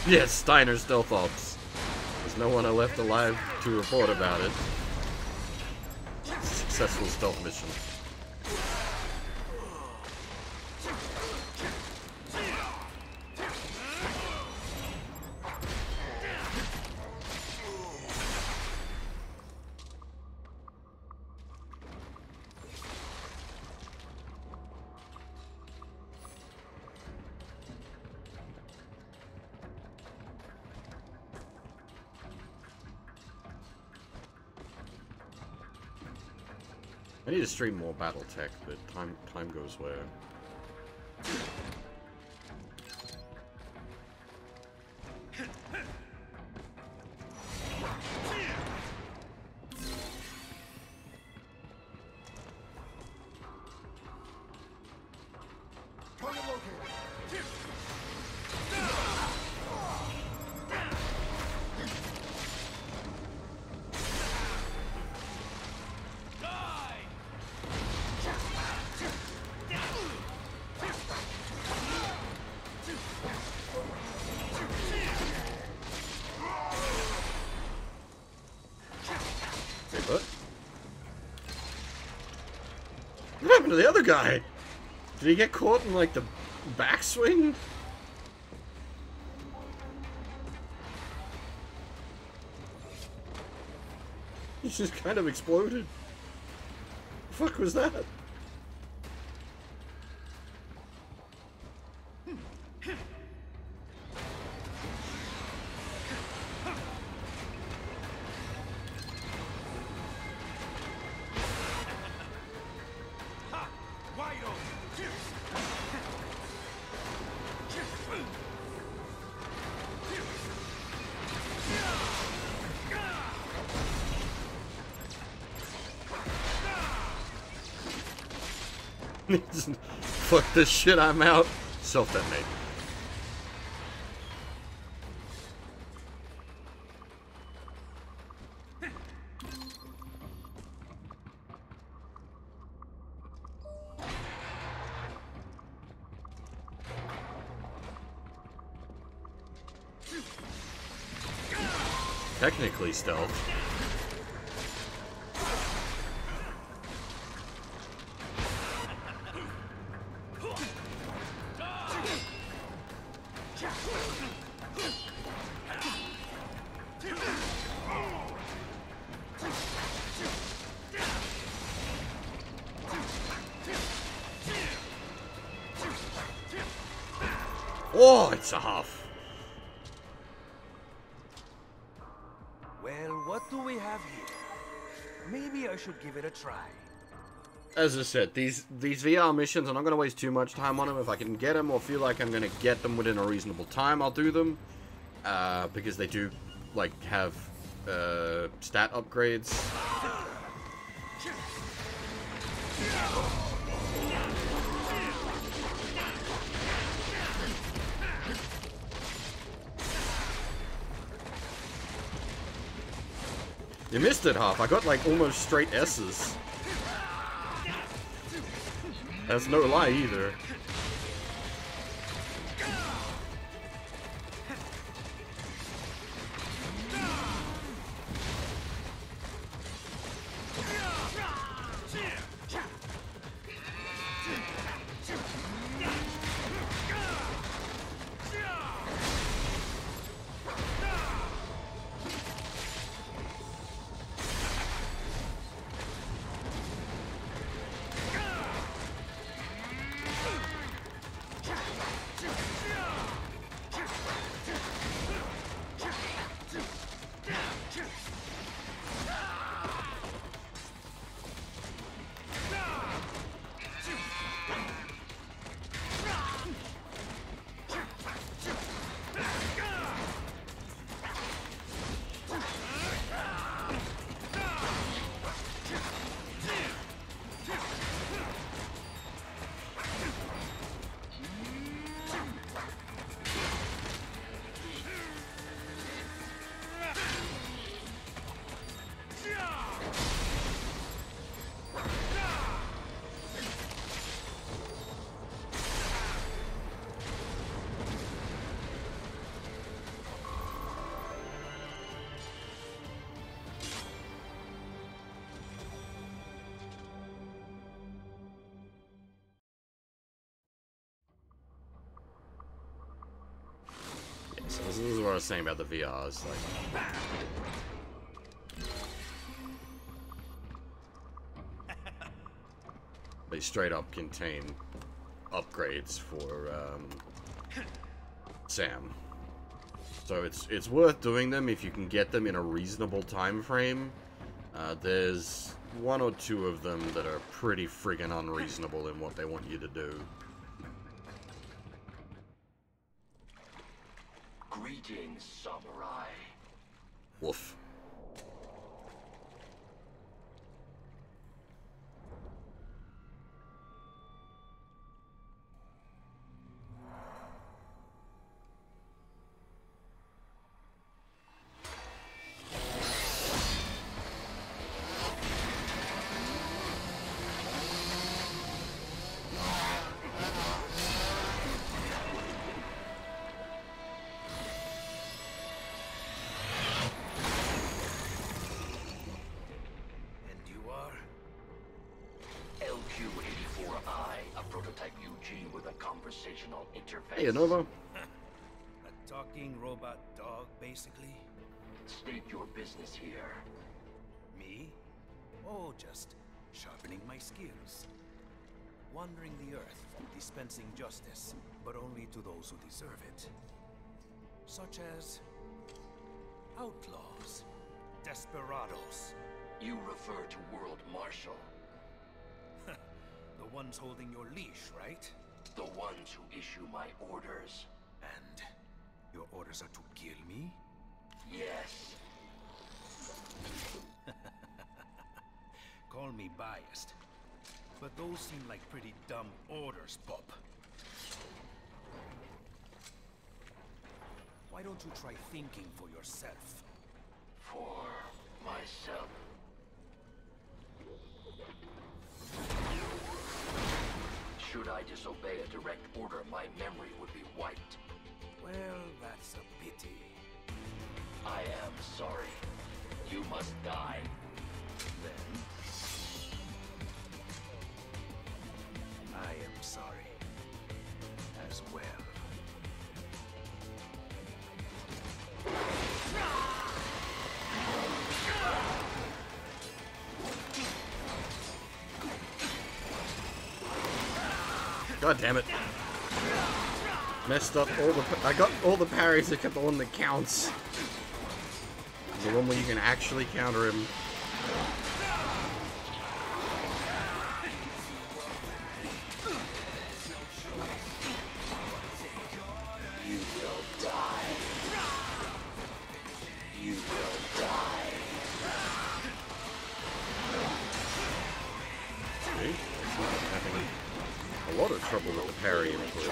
Yes, Steiner stealth ops. There's no one left alive to report about it. Successful stealth mission. I need to stream more BattleTech, but time goes where. What happened to the other guy? Did he get caught in, like, the backswing? He just kind of exploded. The fuck was that? Fuck this shit, I'm out. Self-detonate. Technically stealth. Oh, it's a half. Maybe I should give it a try. As I said, these VR missions, I'm not going to waste too much time on them. If I can get them or feel like I'm going to get them within a reasonable time, I'll do them. Because they do, like, have stat upgrades. You missed it half. I got like almost straight S's. That's no lie either. So this is what I was saying about the VRs, like... They straight up contain upgrades for, Sam. So it's worth doing them if you can get them in a reasonable time frame. There's one or two of them that are pretty friggin' unreasonable in what they want you to do. Greetings, samurai. Woof. Hey, Nova. A talking robot dog, basically? State your business here. Me? Oh, just sharpening my skills. Wandering the earth, dispensing justice, but only to those who deserve it. Such as outlaws, desperados. You refer to World Marshal. The ones holding your leash, right? The ones who issue my orders. And your orders are to kill me? Yes. Call me biased, but those seem like pretty dumb orders, Pop. Why don't you try thinking for yourself? For myself. Should I disobey a direct order, my memory would be wiped. Well, that's a pity. I am sorry. You must die. Then... I am sorry. As well. God damn it. Messed up all the... I got all the parries except the one that counts. The one where you can actually counter him. I'm having a lot of trouble with the parry input.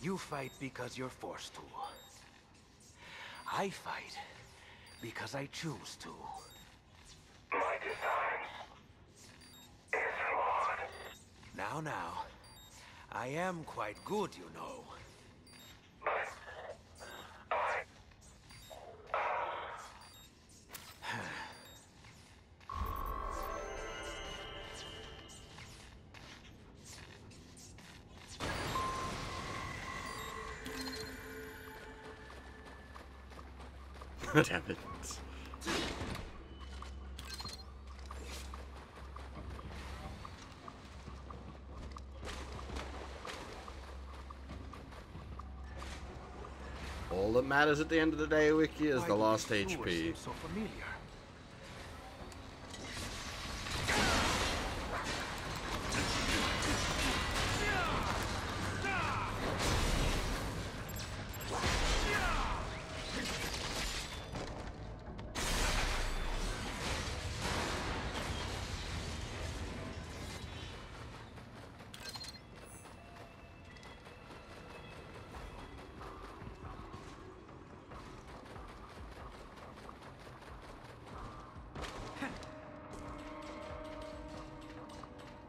You fight because you're forced to. I fight because I choose to. My design is flawed. Now, I am quite good, you know. Damn it. All that matters at the end of the day, Wiki, is the last HP. So familiar.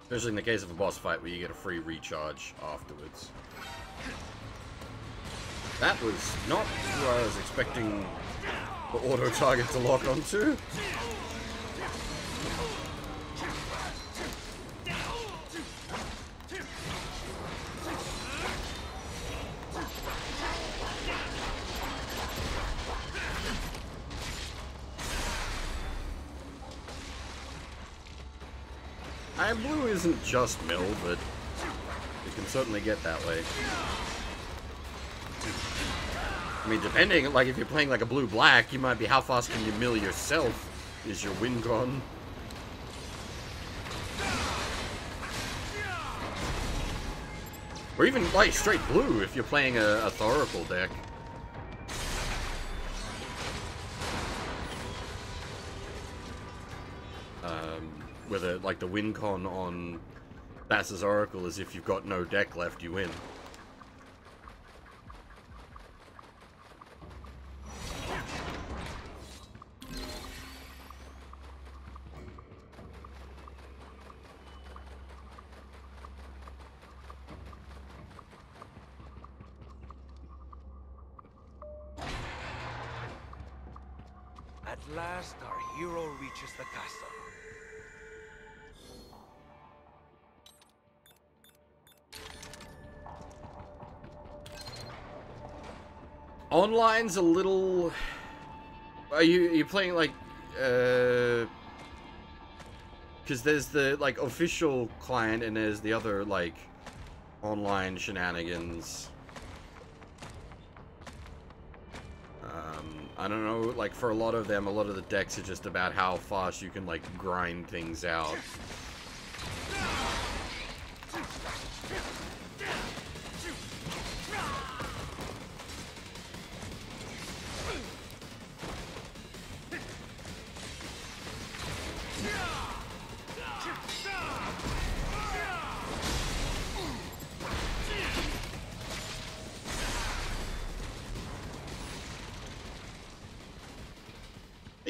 Especially in the case of a boss fight where you get a free recharge afterwards. That was not who I was expecting the auto target to lock onto. Blue isn't just mill, but it can certainly get that way. I mean, depending, like, if you're playing like a blue-black, you might be how fast can you mill yourself is your win con. Or even, like, straight blue if you're playing a Thoracle deck. Where like the win con on Bass's Oracle is if you've got no deck left, you win. At last, our hero reaches the castle. Online's a little... Are you playing like... Because there's the, like, official client and there's the other, like, online shenanigans. I don't know, like, for a lot of them, a lot of the decks are just about how fast you can, like, grind things out.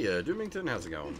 Hey, Doomington, how's it going?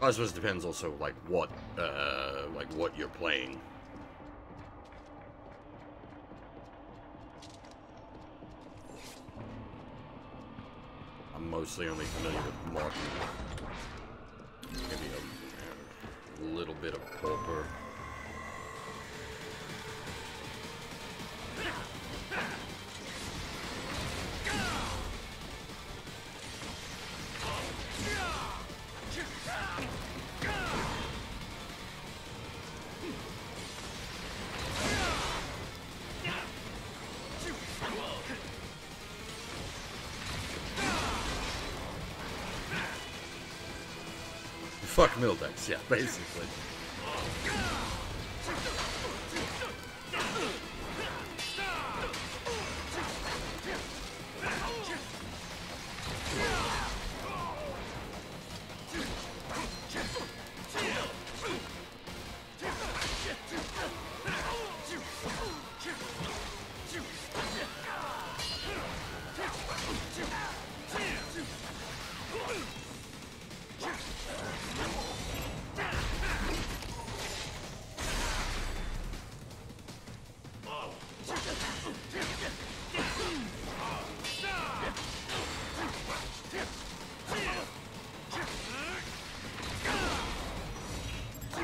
I suppose it depends also, like what you're playing. I'm mostly only familiar with Martin. Maybe a little bit of Pauper. Fuck Mildex, yeah, basically.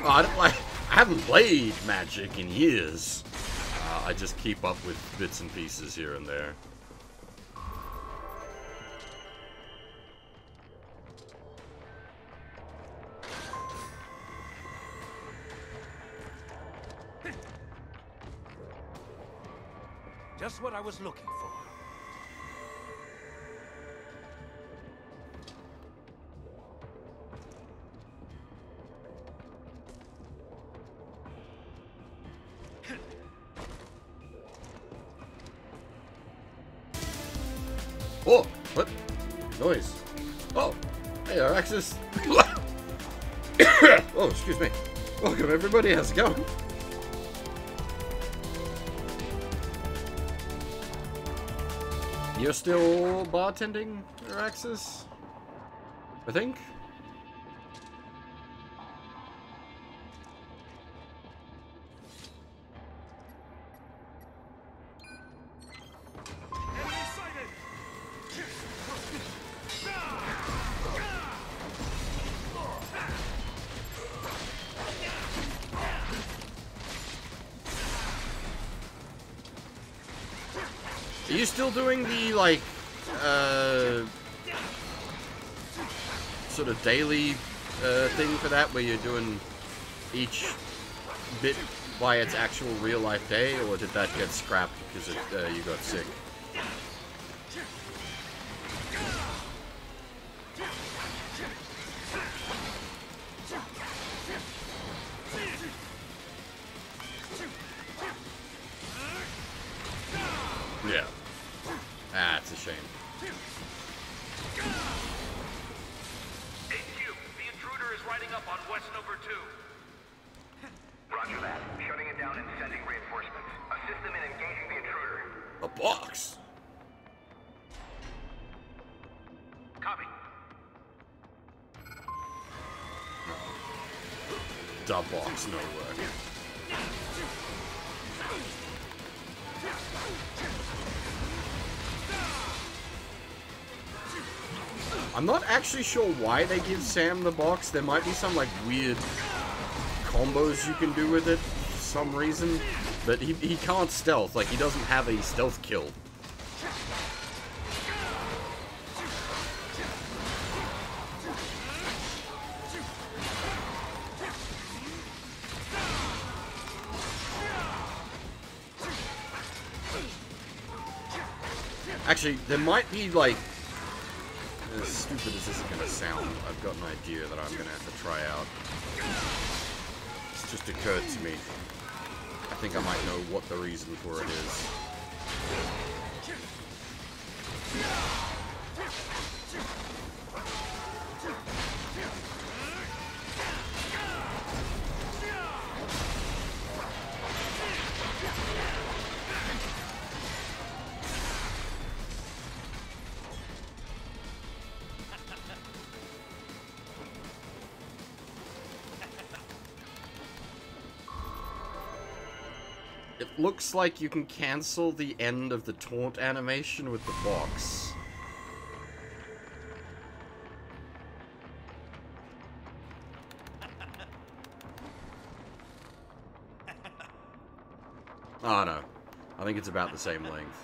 I haven't played Magic in years. I just keep up with bits and pieces here and there. Just what I was looking for. Oh, what? Noise. Oh, hey, Araxis. Oh, excuse me. Welcome, everybody. How's it going? You're still bartending, Araxis? I think? Are you still doing the, like, sort of daily thing for that, where you're doing each bit by its actual real-life day, or did that get scrapped because you got sick? Yeah. That's a shame. HQ, the intruder is riding up on West number 2. Roger that. Shutting it down and sending reinforcements. Assist them in engaging the intruder. A box? Copy. Da box, no work. I'm not actually sure why they give Sam the box. There might be some, like, weird combos you can do with it for some reason, but he can't stealth. Like, he doesn't have a stealth kill. Actually, there might be, like, as stupid as this is going to sound, I've got an idea that I'm going to have to try out. It's just occurred to me. I think I might know what the reason for it is. It looks like you can cancel the end of the taunt animation with the box. Oh no, I think it's about the same length.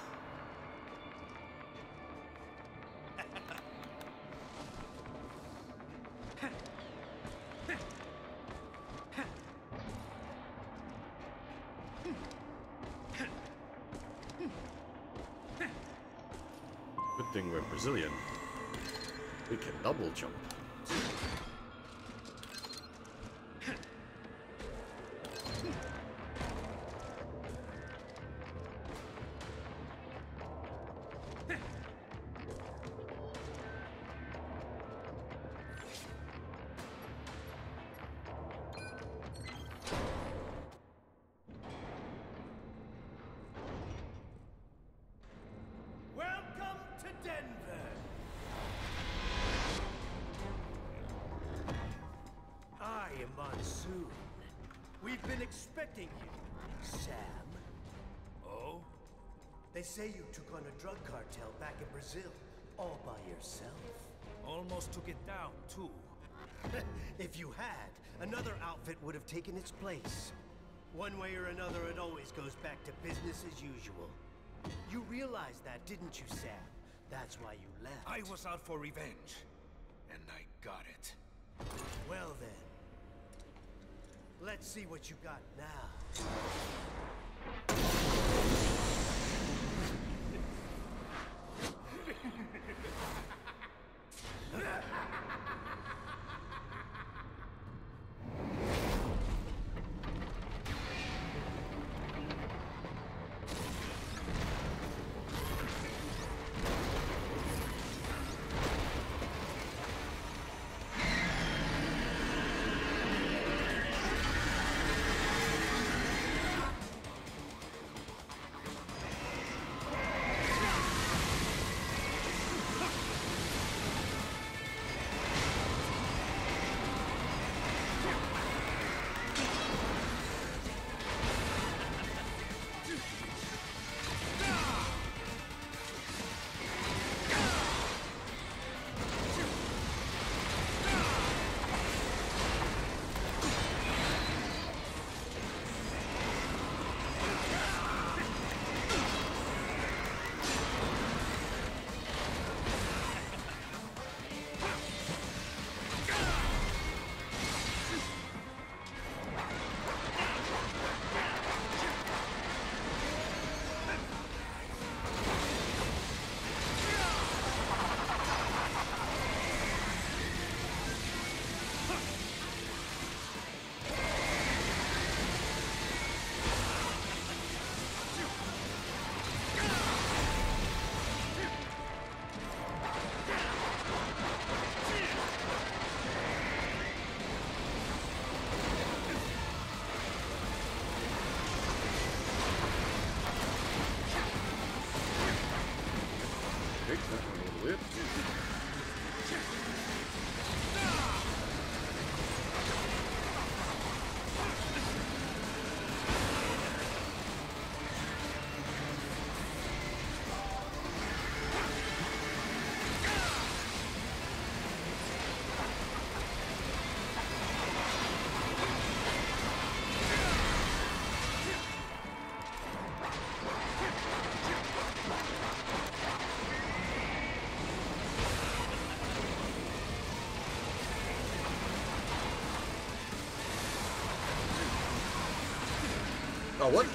Good thing we're Brazilian. We can double jump. Welcome to Denver. I am Monsoon. We've been expecting you, Sam. Oh? They say you took on a drug cartel back in Brazil, all by yourself. Almost took it down, too. If you had, another outfit would have taken its place. One way or another, it always goes back to business as usual. You realized that, didn't you, Sam? That's why you left. I was out for revenge, and I got it. Well then, let's see what you got now. Oh, what?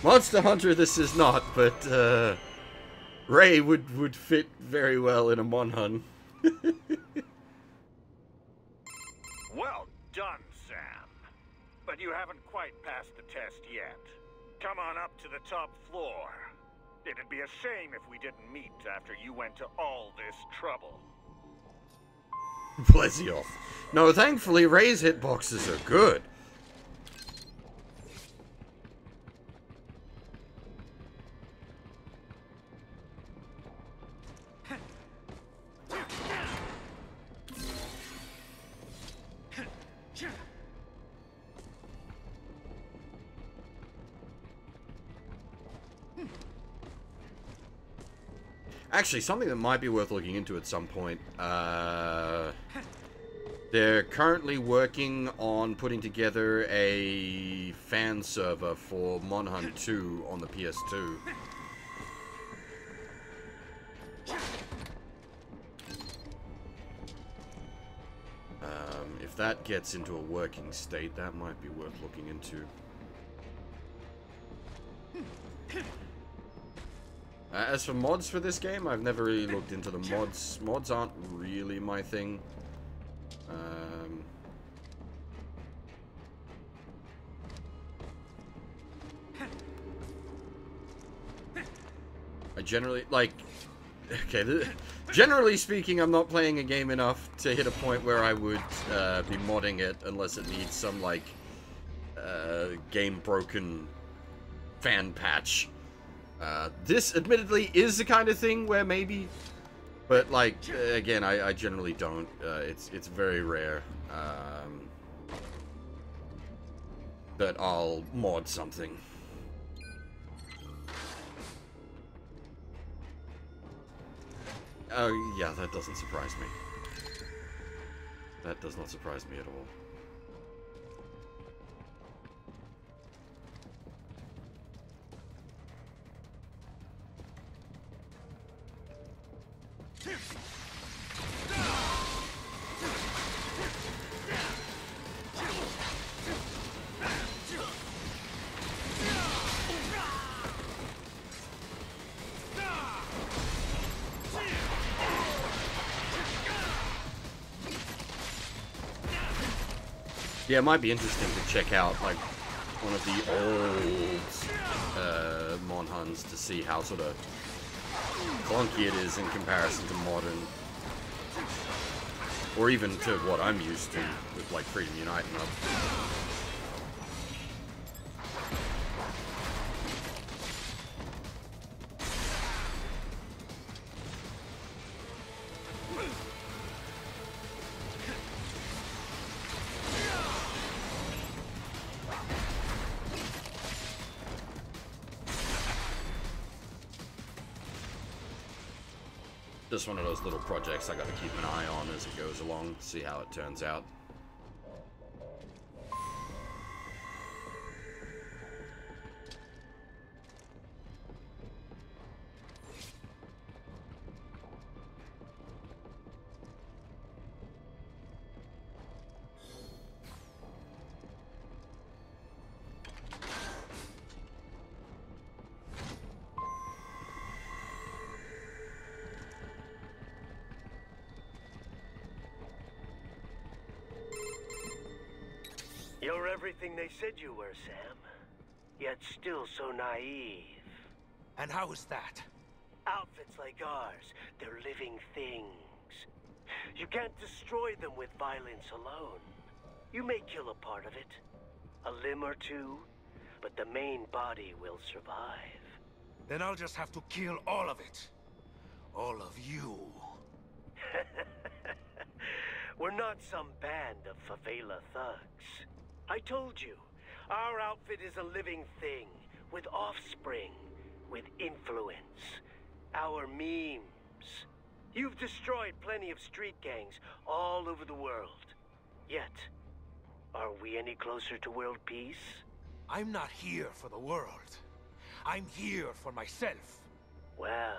Monster Hunter this is not, but Ray would fit very well in a Monhun. Well done, Sam. But you haven't quite passed the test yet. Come on up to the top floor. It'd be a shame if we didn't meet after you went to all this trouble. Bless you. No, thankfully Ray's hitboxes are good. Actually, something that might be worth looking into at some point. They're currently working on putting together a fan server for Monhun 2 on the PS2. If that gets into a working state, that might be worth looking into. As for mods for this game, I've never really looked into the mods. Mods aren't really my thing. I generally, like... Okay, generally speaking, I'm not playing a game enough to hit a point where I would be modding it unless it needs some, like, game-broken fan patch. This, admittedly, is the kind of thing where maybe... But, like, again, I generally don't. It's very rare that I'll mod something. Oh, yeah, that doesn't surprise me. That does not surprise me at all. Yeah, it might be interesting to check out, like, one of the old Monhuns to see how sort of clunky it is in comparison to modern. Or even to what I'm used to with, like, Freedom Unite and up. Just one of those little projects I gotta keep an eye on as it goes along, see how it turns out. You're everything they said you were, Sam. Yet still so naive. And how is that? Outfits like ours, they're living things. You can't destroy them with violence alone. You may kill a part of it, a limb or two, but the main body will survive. Then I'll just have to kill all of it. All of you. We're not some band of favela thugs. I told you, our outfit is a living thing, with offspring, with influence. Our memes. You've destroyed plenty of street gangs all over the world. Yet, are we any closer to world peace? I'm not here for the world. I'm here for myself. Well,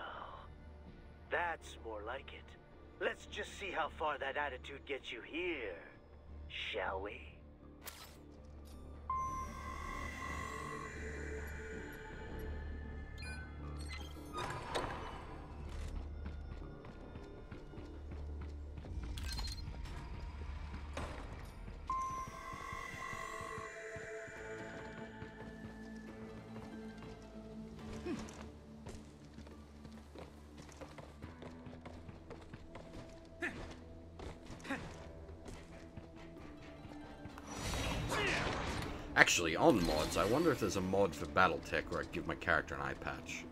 that's more like it. Let's just see how far that attitude gets you here, shall we? Actually, on mods, I wonder if there's a mod for BattleTech where I can give my character an eye patch.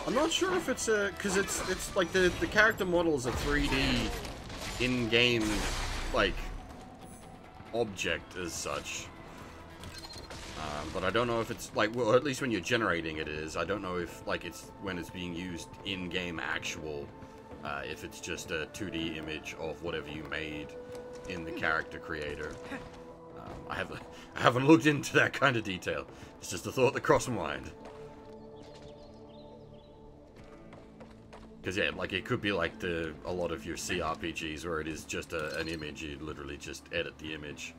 I'm not sure if it's a, because it's like the character model is a 3D in-game like object as such, but I don't know if it's like, well, at least when you're generating it is. I don't know if like it's when it's being used in-game actual, if it's just a 2D image of whatever you made in the character creator. I haven't looked into that kind of detail. It's just a thought that crossed my mind. Because, yeah, like, it could be like a lot of your CRPGs where it is just an image, you literally just edit the image.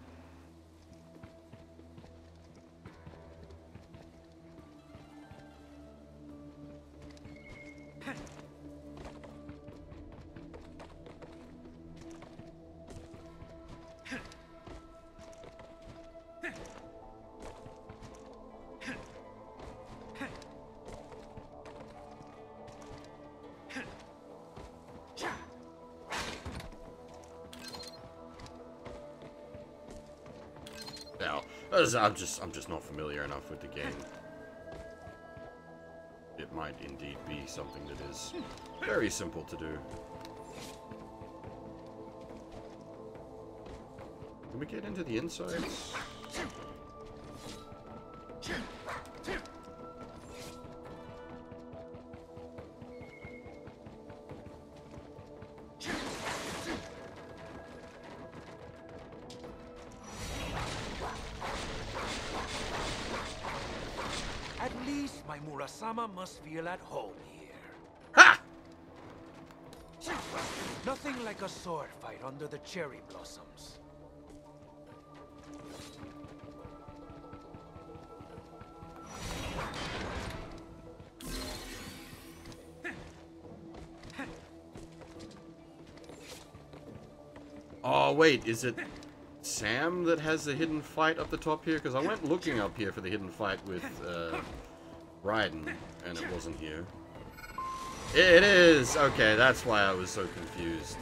I'm just not familiar enough with the game. It might indeed be something that is very simple to do. Can we get into the insides? Murasama must feel at home here. Ha! Nothing like a sword fight under the cherry blossoms. Oh wait, is it Sam that has the hidden fight up the top here? Because I went looking up here for the hidden fight with Raiden, and it wasn't here. It is! Okay, that's why I was so confused.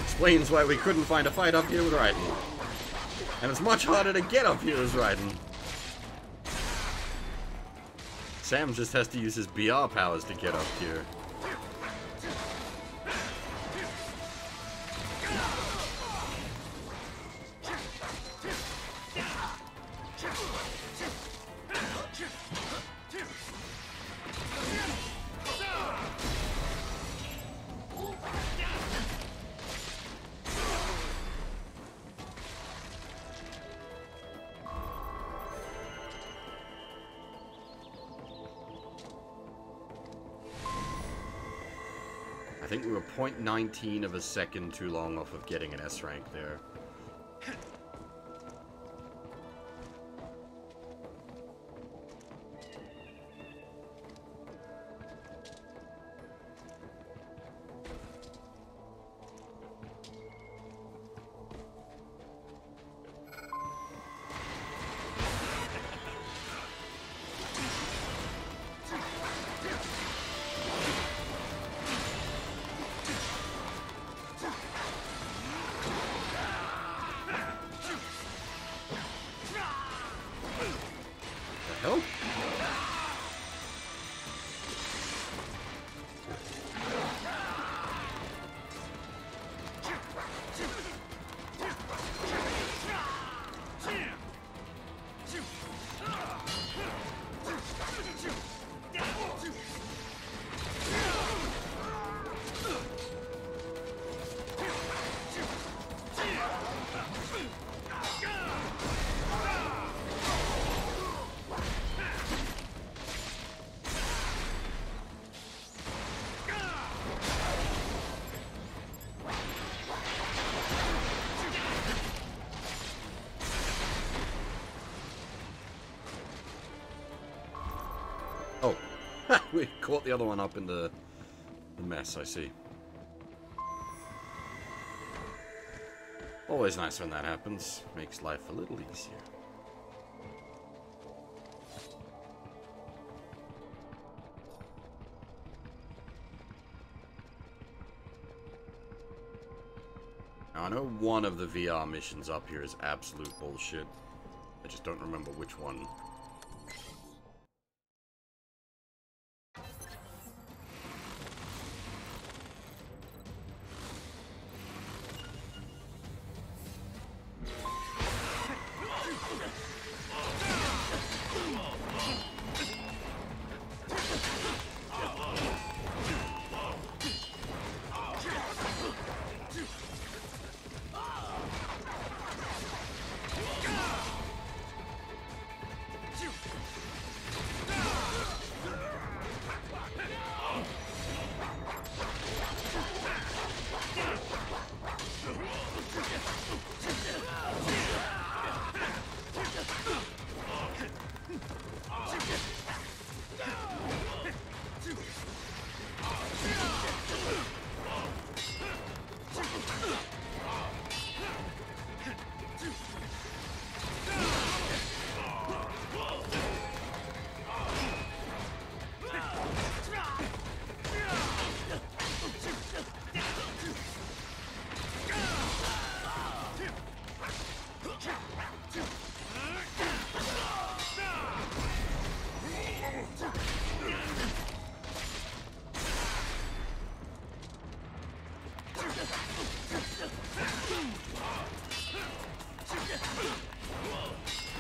Explains why we couldn't find a fight up here with Raiden. And it's much harder to get up here as Raiden. Sam just has to use his BR powers to get up here. I think we were 0.19 of a second too long off of getting an S rank there. Hell? Oh, we caught the other one up in the mess, I see. Always nice when that happens. Makes life a little easier. Now, I know one of the VR missions up here is absolute bullshit. I just don't remember which one.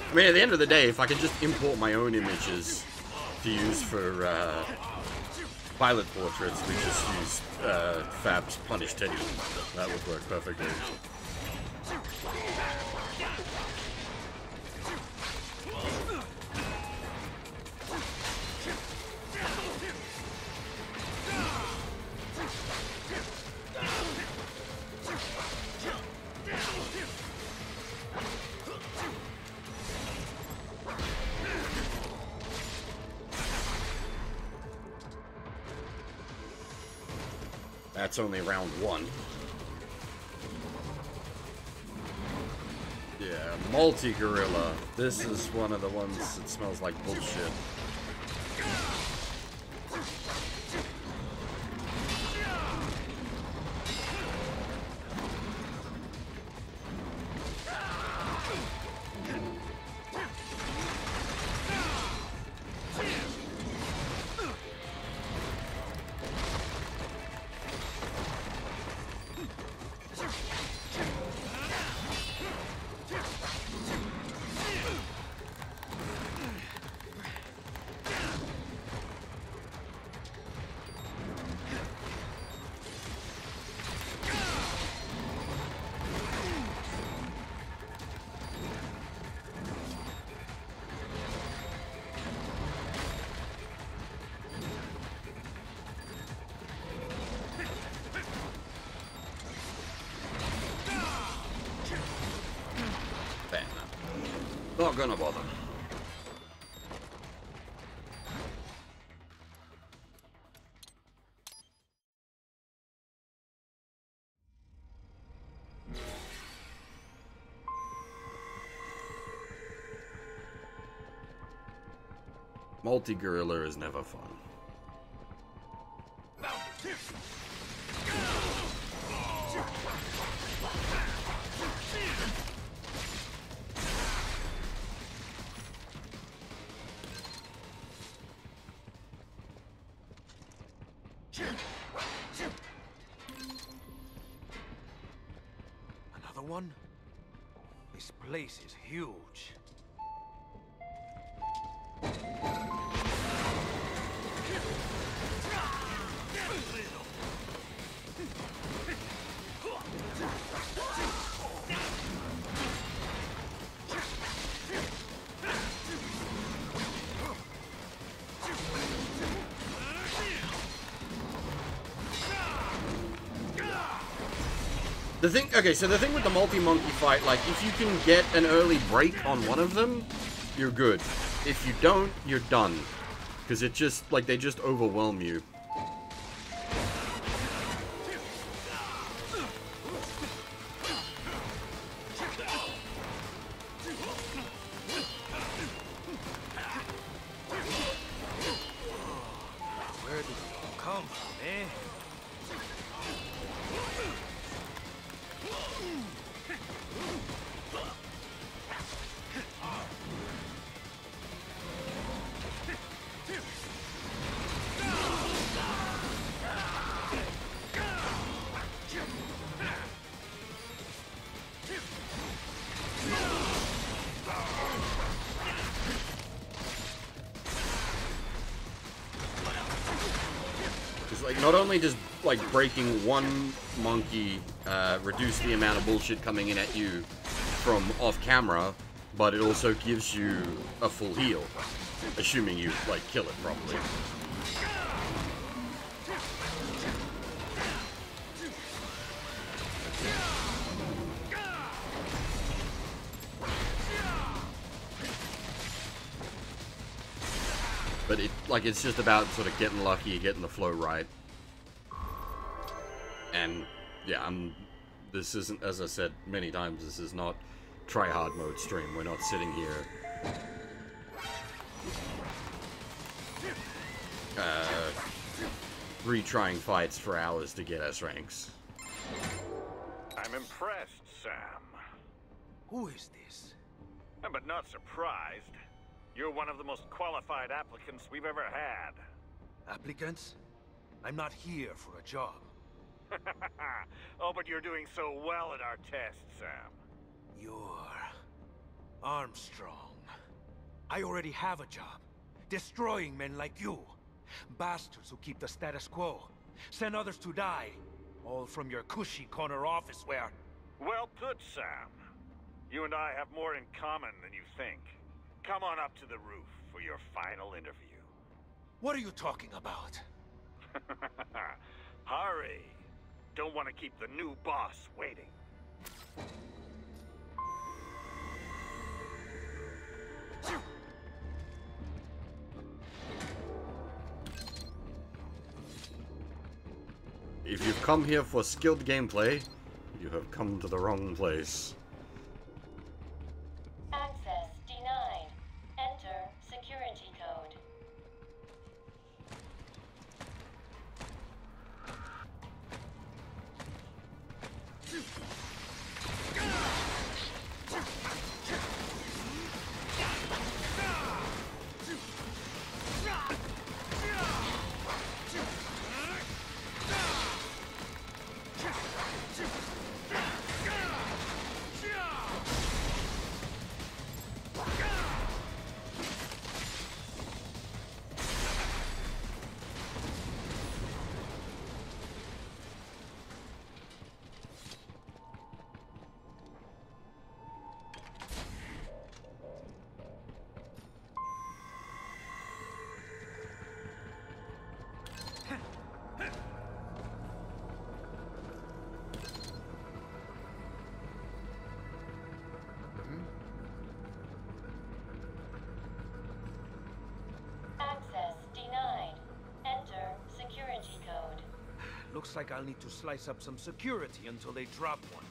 I mean, at the end of the day, if I can just import my own images to use for pilot portraits, we just use Fab's Punish Teddy. That would work perfectly. That's only round one. Yeah, multi-gorilla. This is one of the ones that smells like bullshit. not gonna bother. Multi-gorilla is never fun. Another one? This place is huge. The thing, okay, so the thing with the multi-monkey fight, like, if you can get an early break on one of them, you're good. If you don't, you're done. Because it just, like, they just overwhelm you. Where did it all come from, eh? Like, not only does, like, breaking one monkey reduce the amount of bullshit coming in at you from off-camera, but it also gives you a full heal, assuming you, like, kill it properly. But it, like, it's just about sort of getting lucky, getting the flow right. And, yeah, this isn't, as I said many times, this is not try-hard mode stream. We're not sitting here retrying fights for hours to get S ranks. I'm impressed, Sam. Who is this? But not surprised. You're one of the most qualified applicants we've ever had. Applicants? I'm not here for a job. Oh, but you're doing so well at our test, Sam. You're Armstrong. I already have a job. Destroying men like you. Bastards who keep the status quo. Send others to die. All from your cushy corner office where... Well put, Sam. You and I have more in common than you think. Come on up to the roof for your final interview. What are you talking about? Hurry. Don't want to keep the new boss waiting. If you've come here for skilled gameplay, you have come to the wrong place. Access denied. Enter security code. Looks like I'll need to slice up some security until they drop one.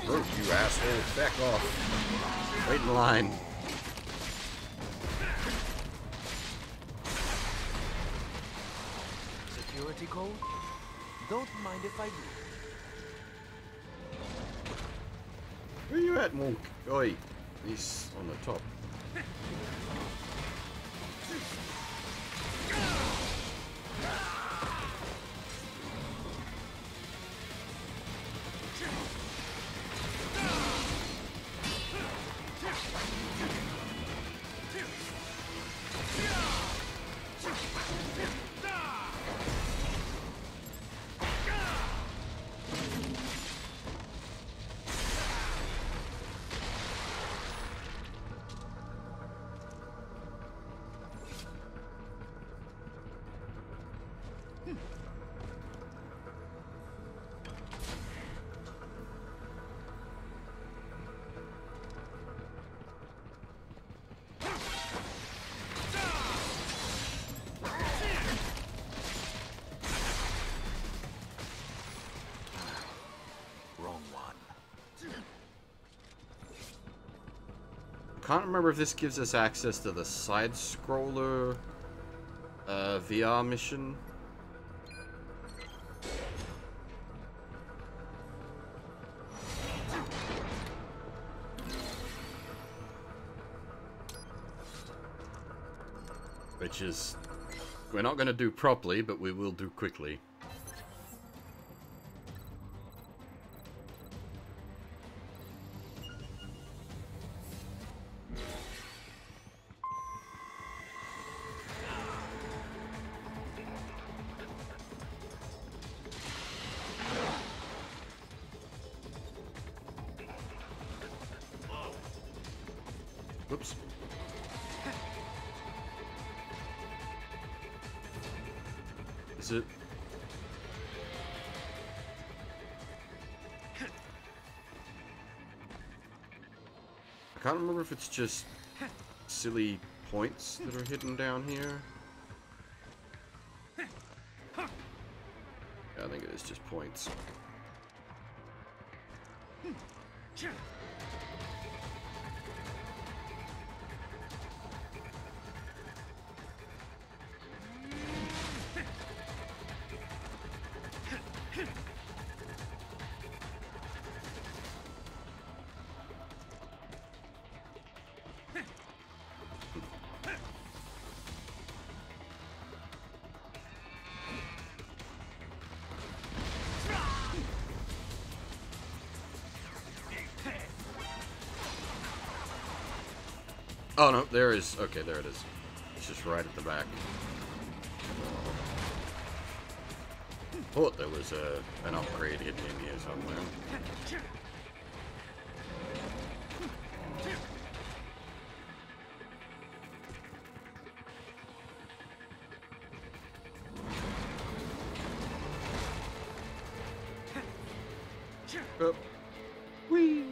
Broke, you asshole. Back off. Wait in line. Security code? Don't mind if I do. Where you at, Monk? Oi. He's on the top. Can't remember if this gives us access to the side-scroller VR mission. Which is, we're not going to do properly, but we will do quickly. Whoops. Is it? I can't remember if it's just silly points that are hidden down here. Yeah, I think it is just points. Oh no, there is. Okay, there it is. It's just right at the back. Thought there was an upgrade hidden in here somewhere. Up. Whee!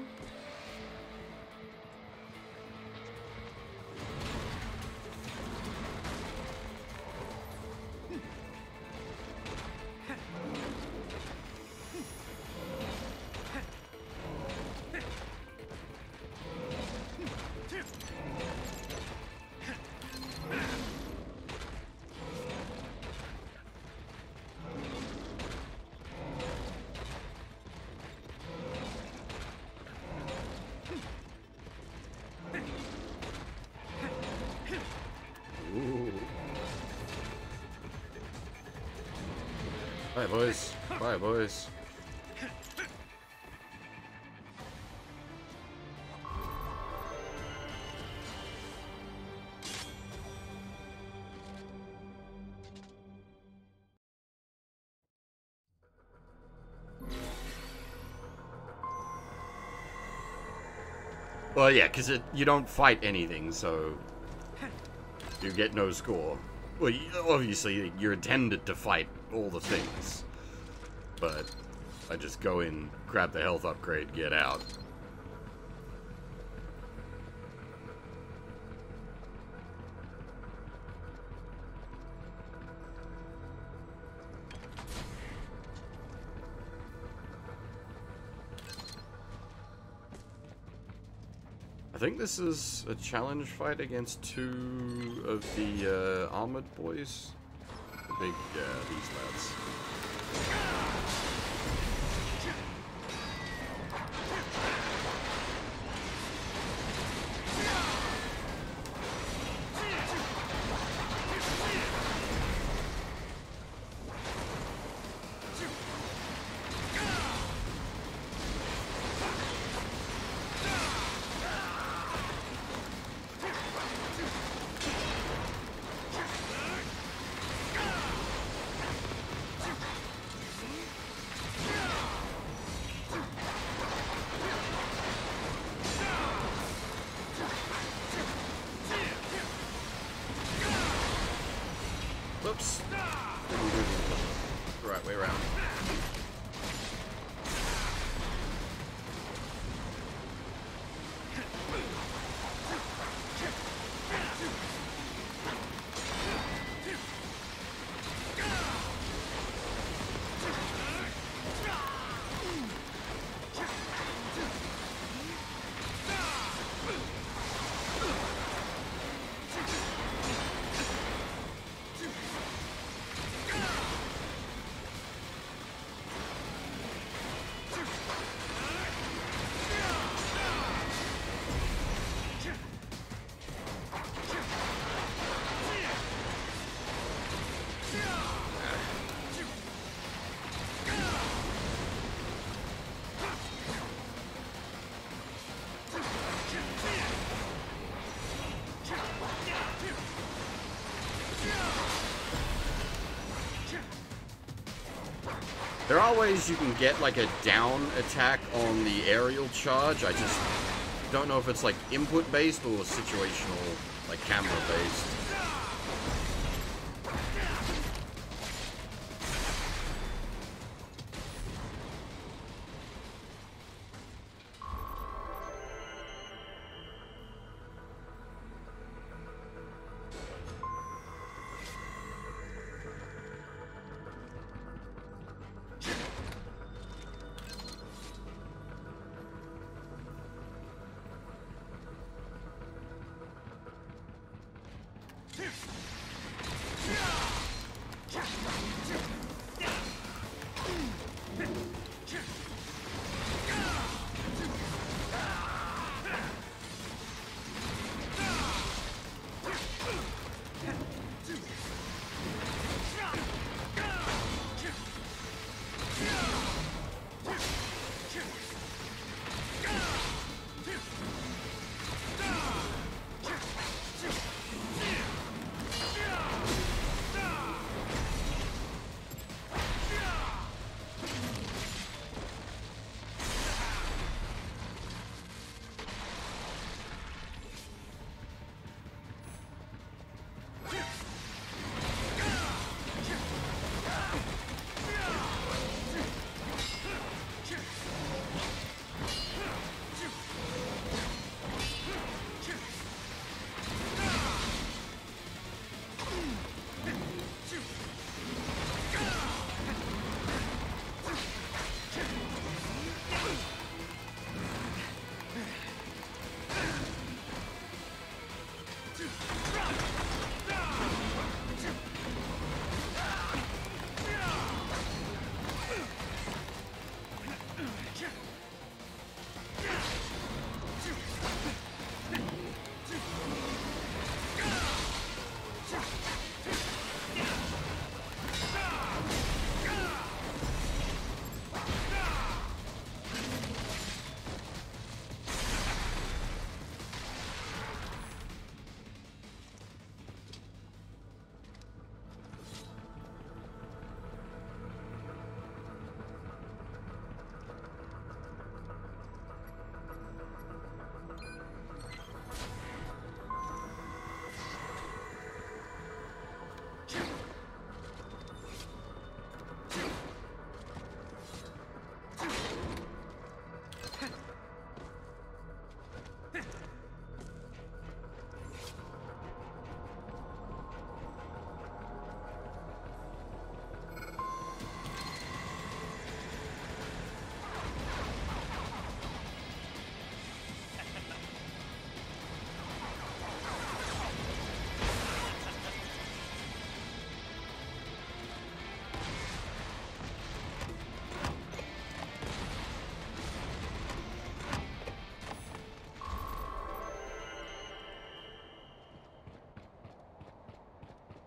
Bye, boys. Bye, boys. Well, yeah, because you don't fight anything, so you get no score. Well, obviously, you're intended to fight all the things. But I just go in, grab the health upgrade, get out. I think this is a challenge fight against 2 of the armored boys. The big, these lads. Whoops. Right way around. There are ways you can get like a down attack on the aerial charge. I just don't know if it's like input based or situational, like camera based.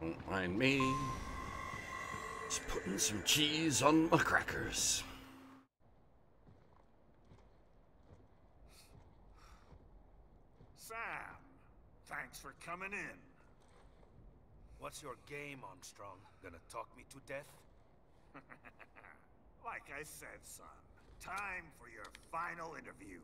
Don't mind me. Just putting some cheese on my crackers. Sam, thanks for coming in. What's your game, Armstrong? Gonna talk me to death? Like I said, son, time for your final interview.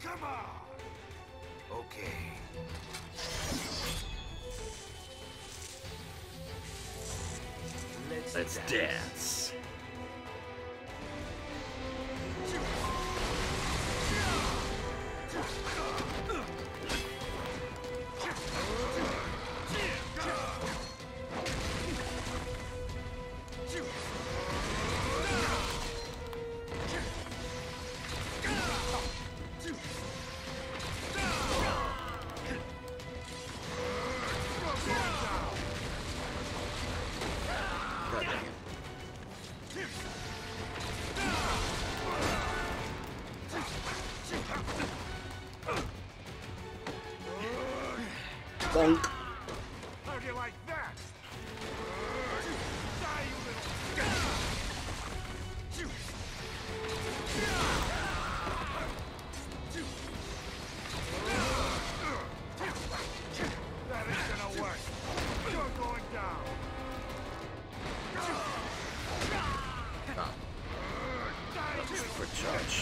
Come on! Okay. Let's dance. God dang it. Bonk. How do you like that? Die, you That ain't gonna work. You're going down. Quick charge.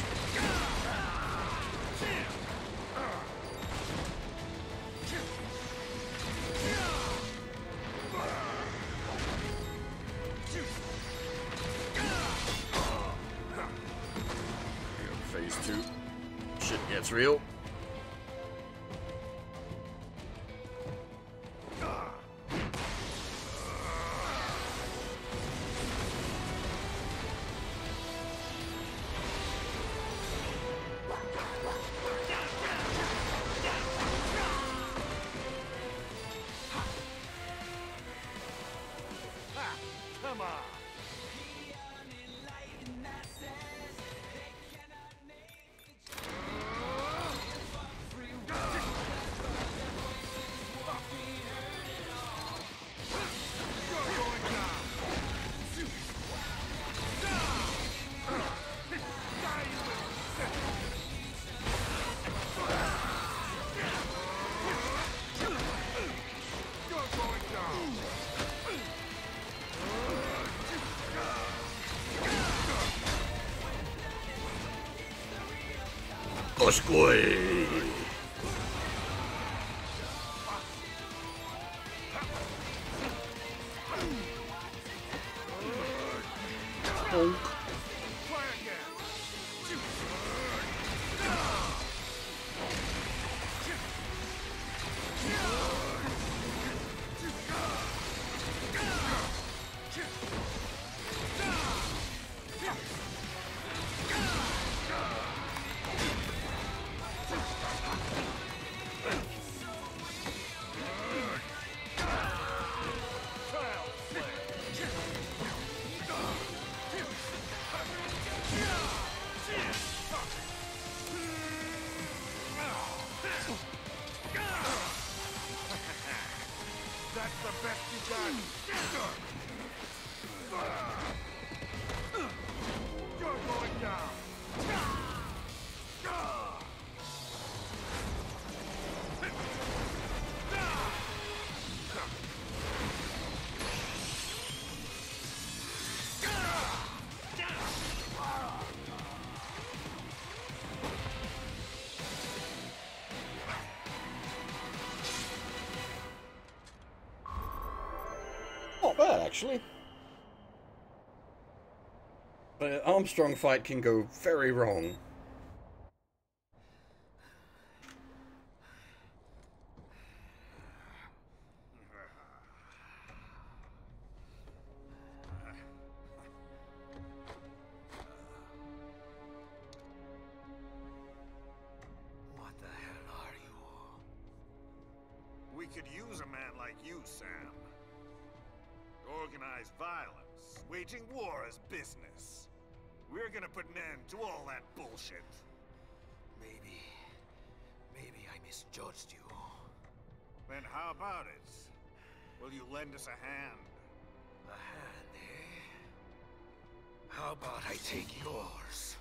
Phase 2. Shit gets real. Come on. Osgoy. Bonk. actually. But an Armstrong fight can go very wrong. What the hell are you? We could use a man like you, Sam. Organized violence, waging war as business. We're gonna put an end to all that bullshit. Maybe I misjudged you. Then how about it? Will you lend us a hand? A hand, eh? How about I take yours?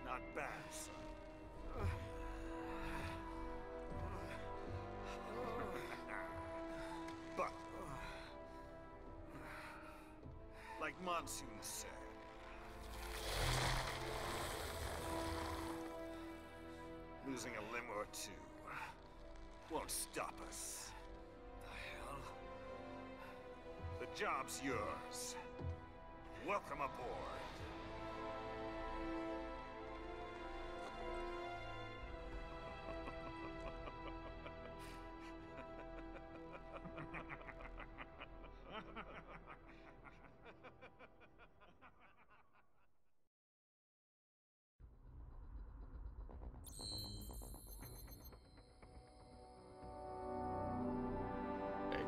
Not bad, son. But, like Monsoon said, losing a limb or two won't stop us. The hell? The job's yours. Welcome aboard.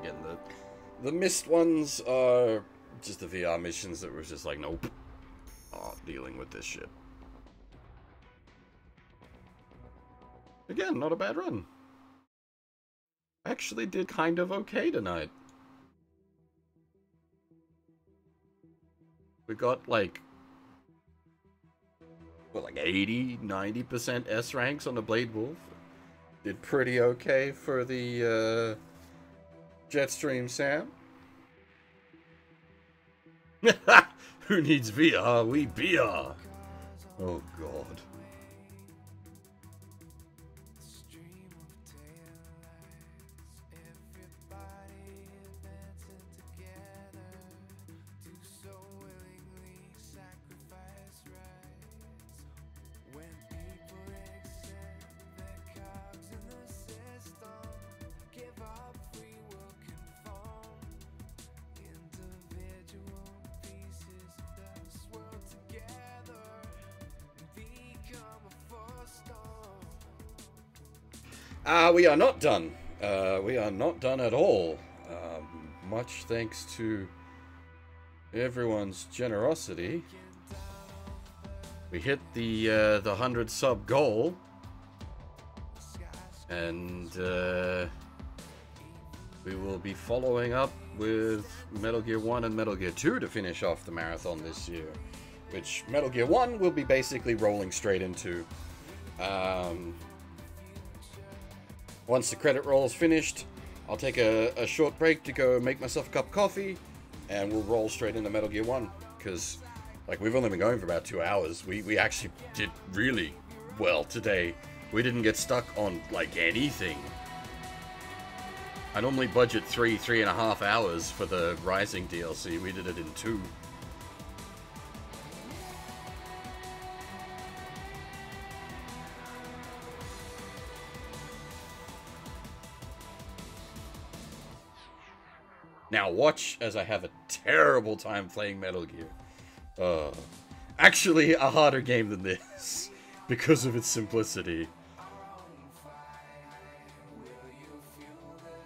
Again, the missed ones are just the VR missions that was just like, nope, not dealing with this shit. Again, not a bad run. Actually did kind of okay tonight. We got like, what, like 80, 90% S ranks on the Blade Wolf. Did pretty okay for the Jetstream Sam. Who needs VR? We VR. Oh god. We are not done. We are not done at all. Much thanks to everyone's generosity. We hit the 100 sub goal, and we will be following up with Metal Gear 1 and Metal Gear 2 to finish off the marathon this year. Which Metal Gear 1 will be basically rolling straight into. Once the credit roll is finished, I'll take a short break to go make myself a cup of coffee, and we'll roll straight into Metal Gear 1, because, like, we've only been going for about 2 hours. We actually did really well today. We didn't get stuck on, like, anything. I normally budget 3.5 hours for the Rising DLC. We did it in 2. Now watch as I have a terrible time playing Metal Gear. Actually, a harder game than this, because of its simplicity.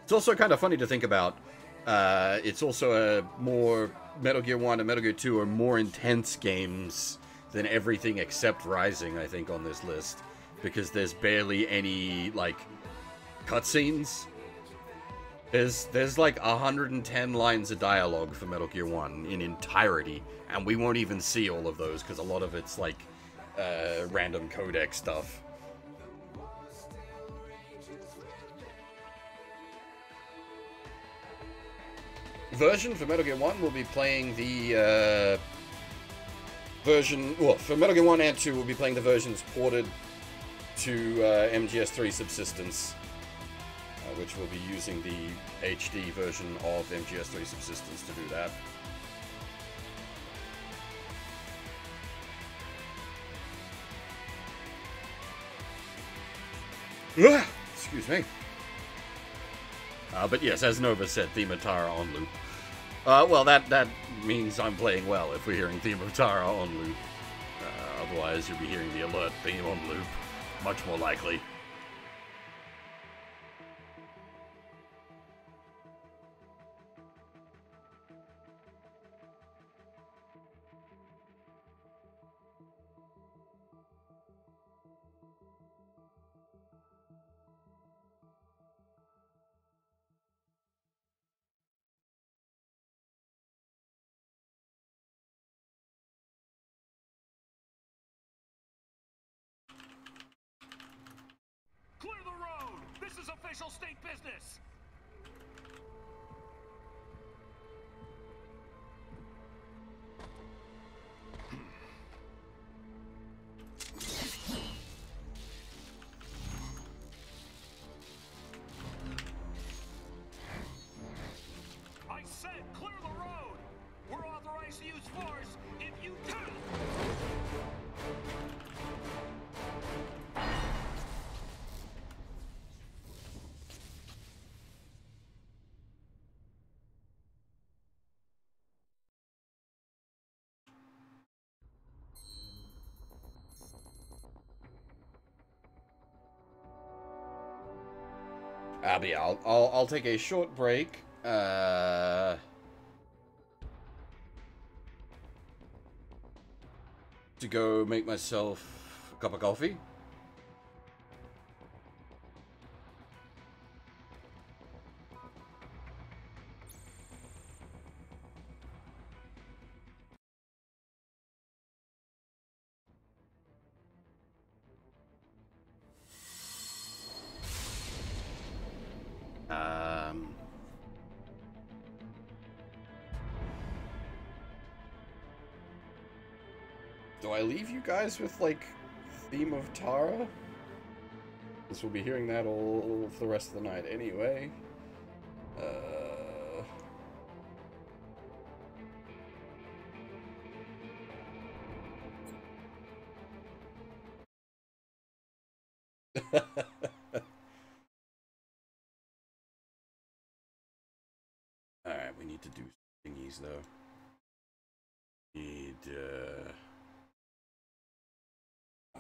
It's also kind of funny to think about. It's also a more... Metal Gear 1 and Metal Gear 2 are more intense games than everything except Rising, I think, on this list. Because there's barely any, like, cutscenes. There's like 110 lines of dialogue for Metal Gear 1 in entirety, and we won't even see all of those because a lot of it's like random codec stuff. Version for Metal Gear 1 will be playing the version, well, for Metal Gear 1 and 2 we'll be playing the versions ported to MGS3 Subsistence, which will be using the HD version of MGS3 Subsistence to do that. Excuse me. But yes, as Nova said, Theme of Tara on loop. Well, that means I'm playing well if we're hearing Theme of Tara on loop. Otherwise, you'll be hearing the Alert theme on loop. Much more likely. Clear the road! This is official state business! I said clear the road! We're authorized to use force if you do! But yeah, I'll take a short break. To go make myself a cup of coffee. Do I leave you guys with, like, Theme of Tara? Because we'll be hearing that all for the rest of the night anyway. Alright, we need to do thingies, though.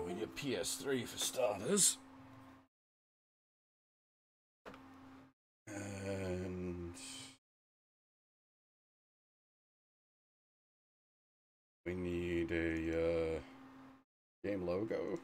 We need a PS3 for starters. And we need a game logo.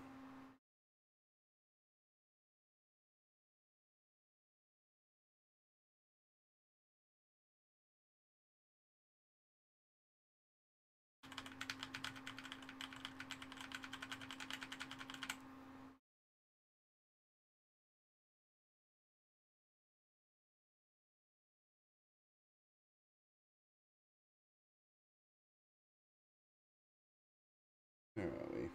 Where are we?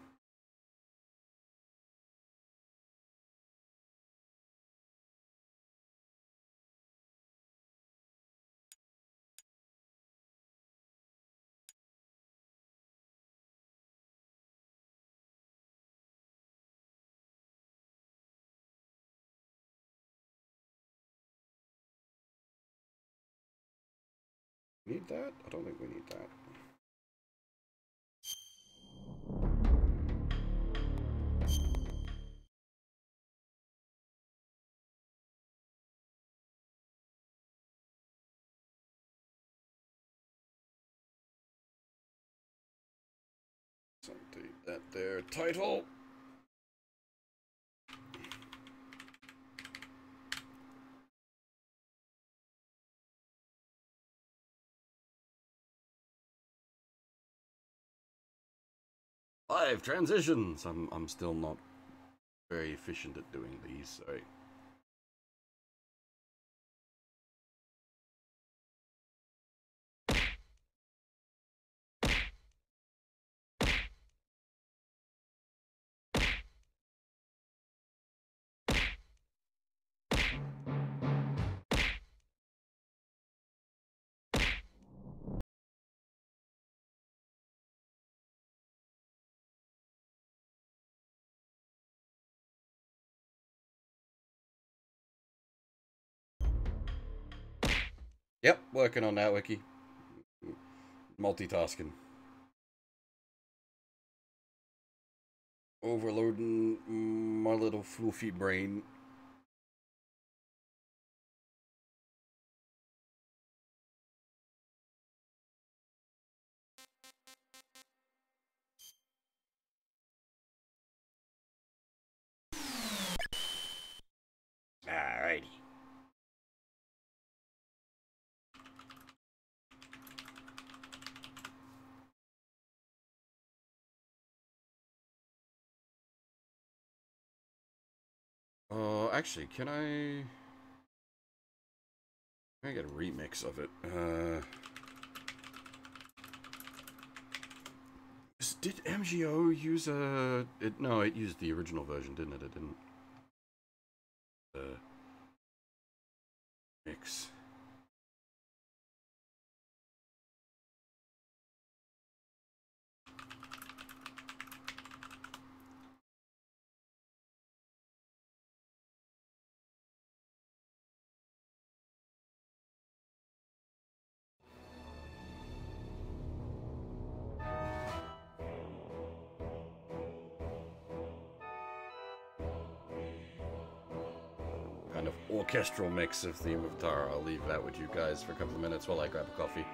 Need that? I don't think we need that. So update that there. Title. Live transitions. I'm still not very efficient at doing these. Sorry. Yep, working on that, Wiki. Multitasking. Overloading my little floofy brain. Alrighty. Actually, can I get a remix of it? Did MGO use a... No, it used the original version, didn't it? It didn't... Mix. Kind of orchestral mix of Theme of Tara. I'll leave that with you guys for a couple of minutes while I grab a coffee.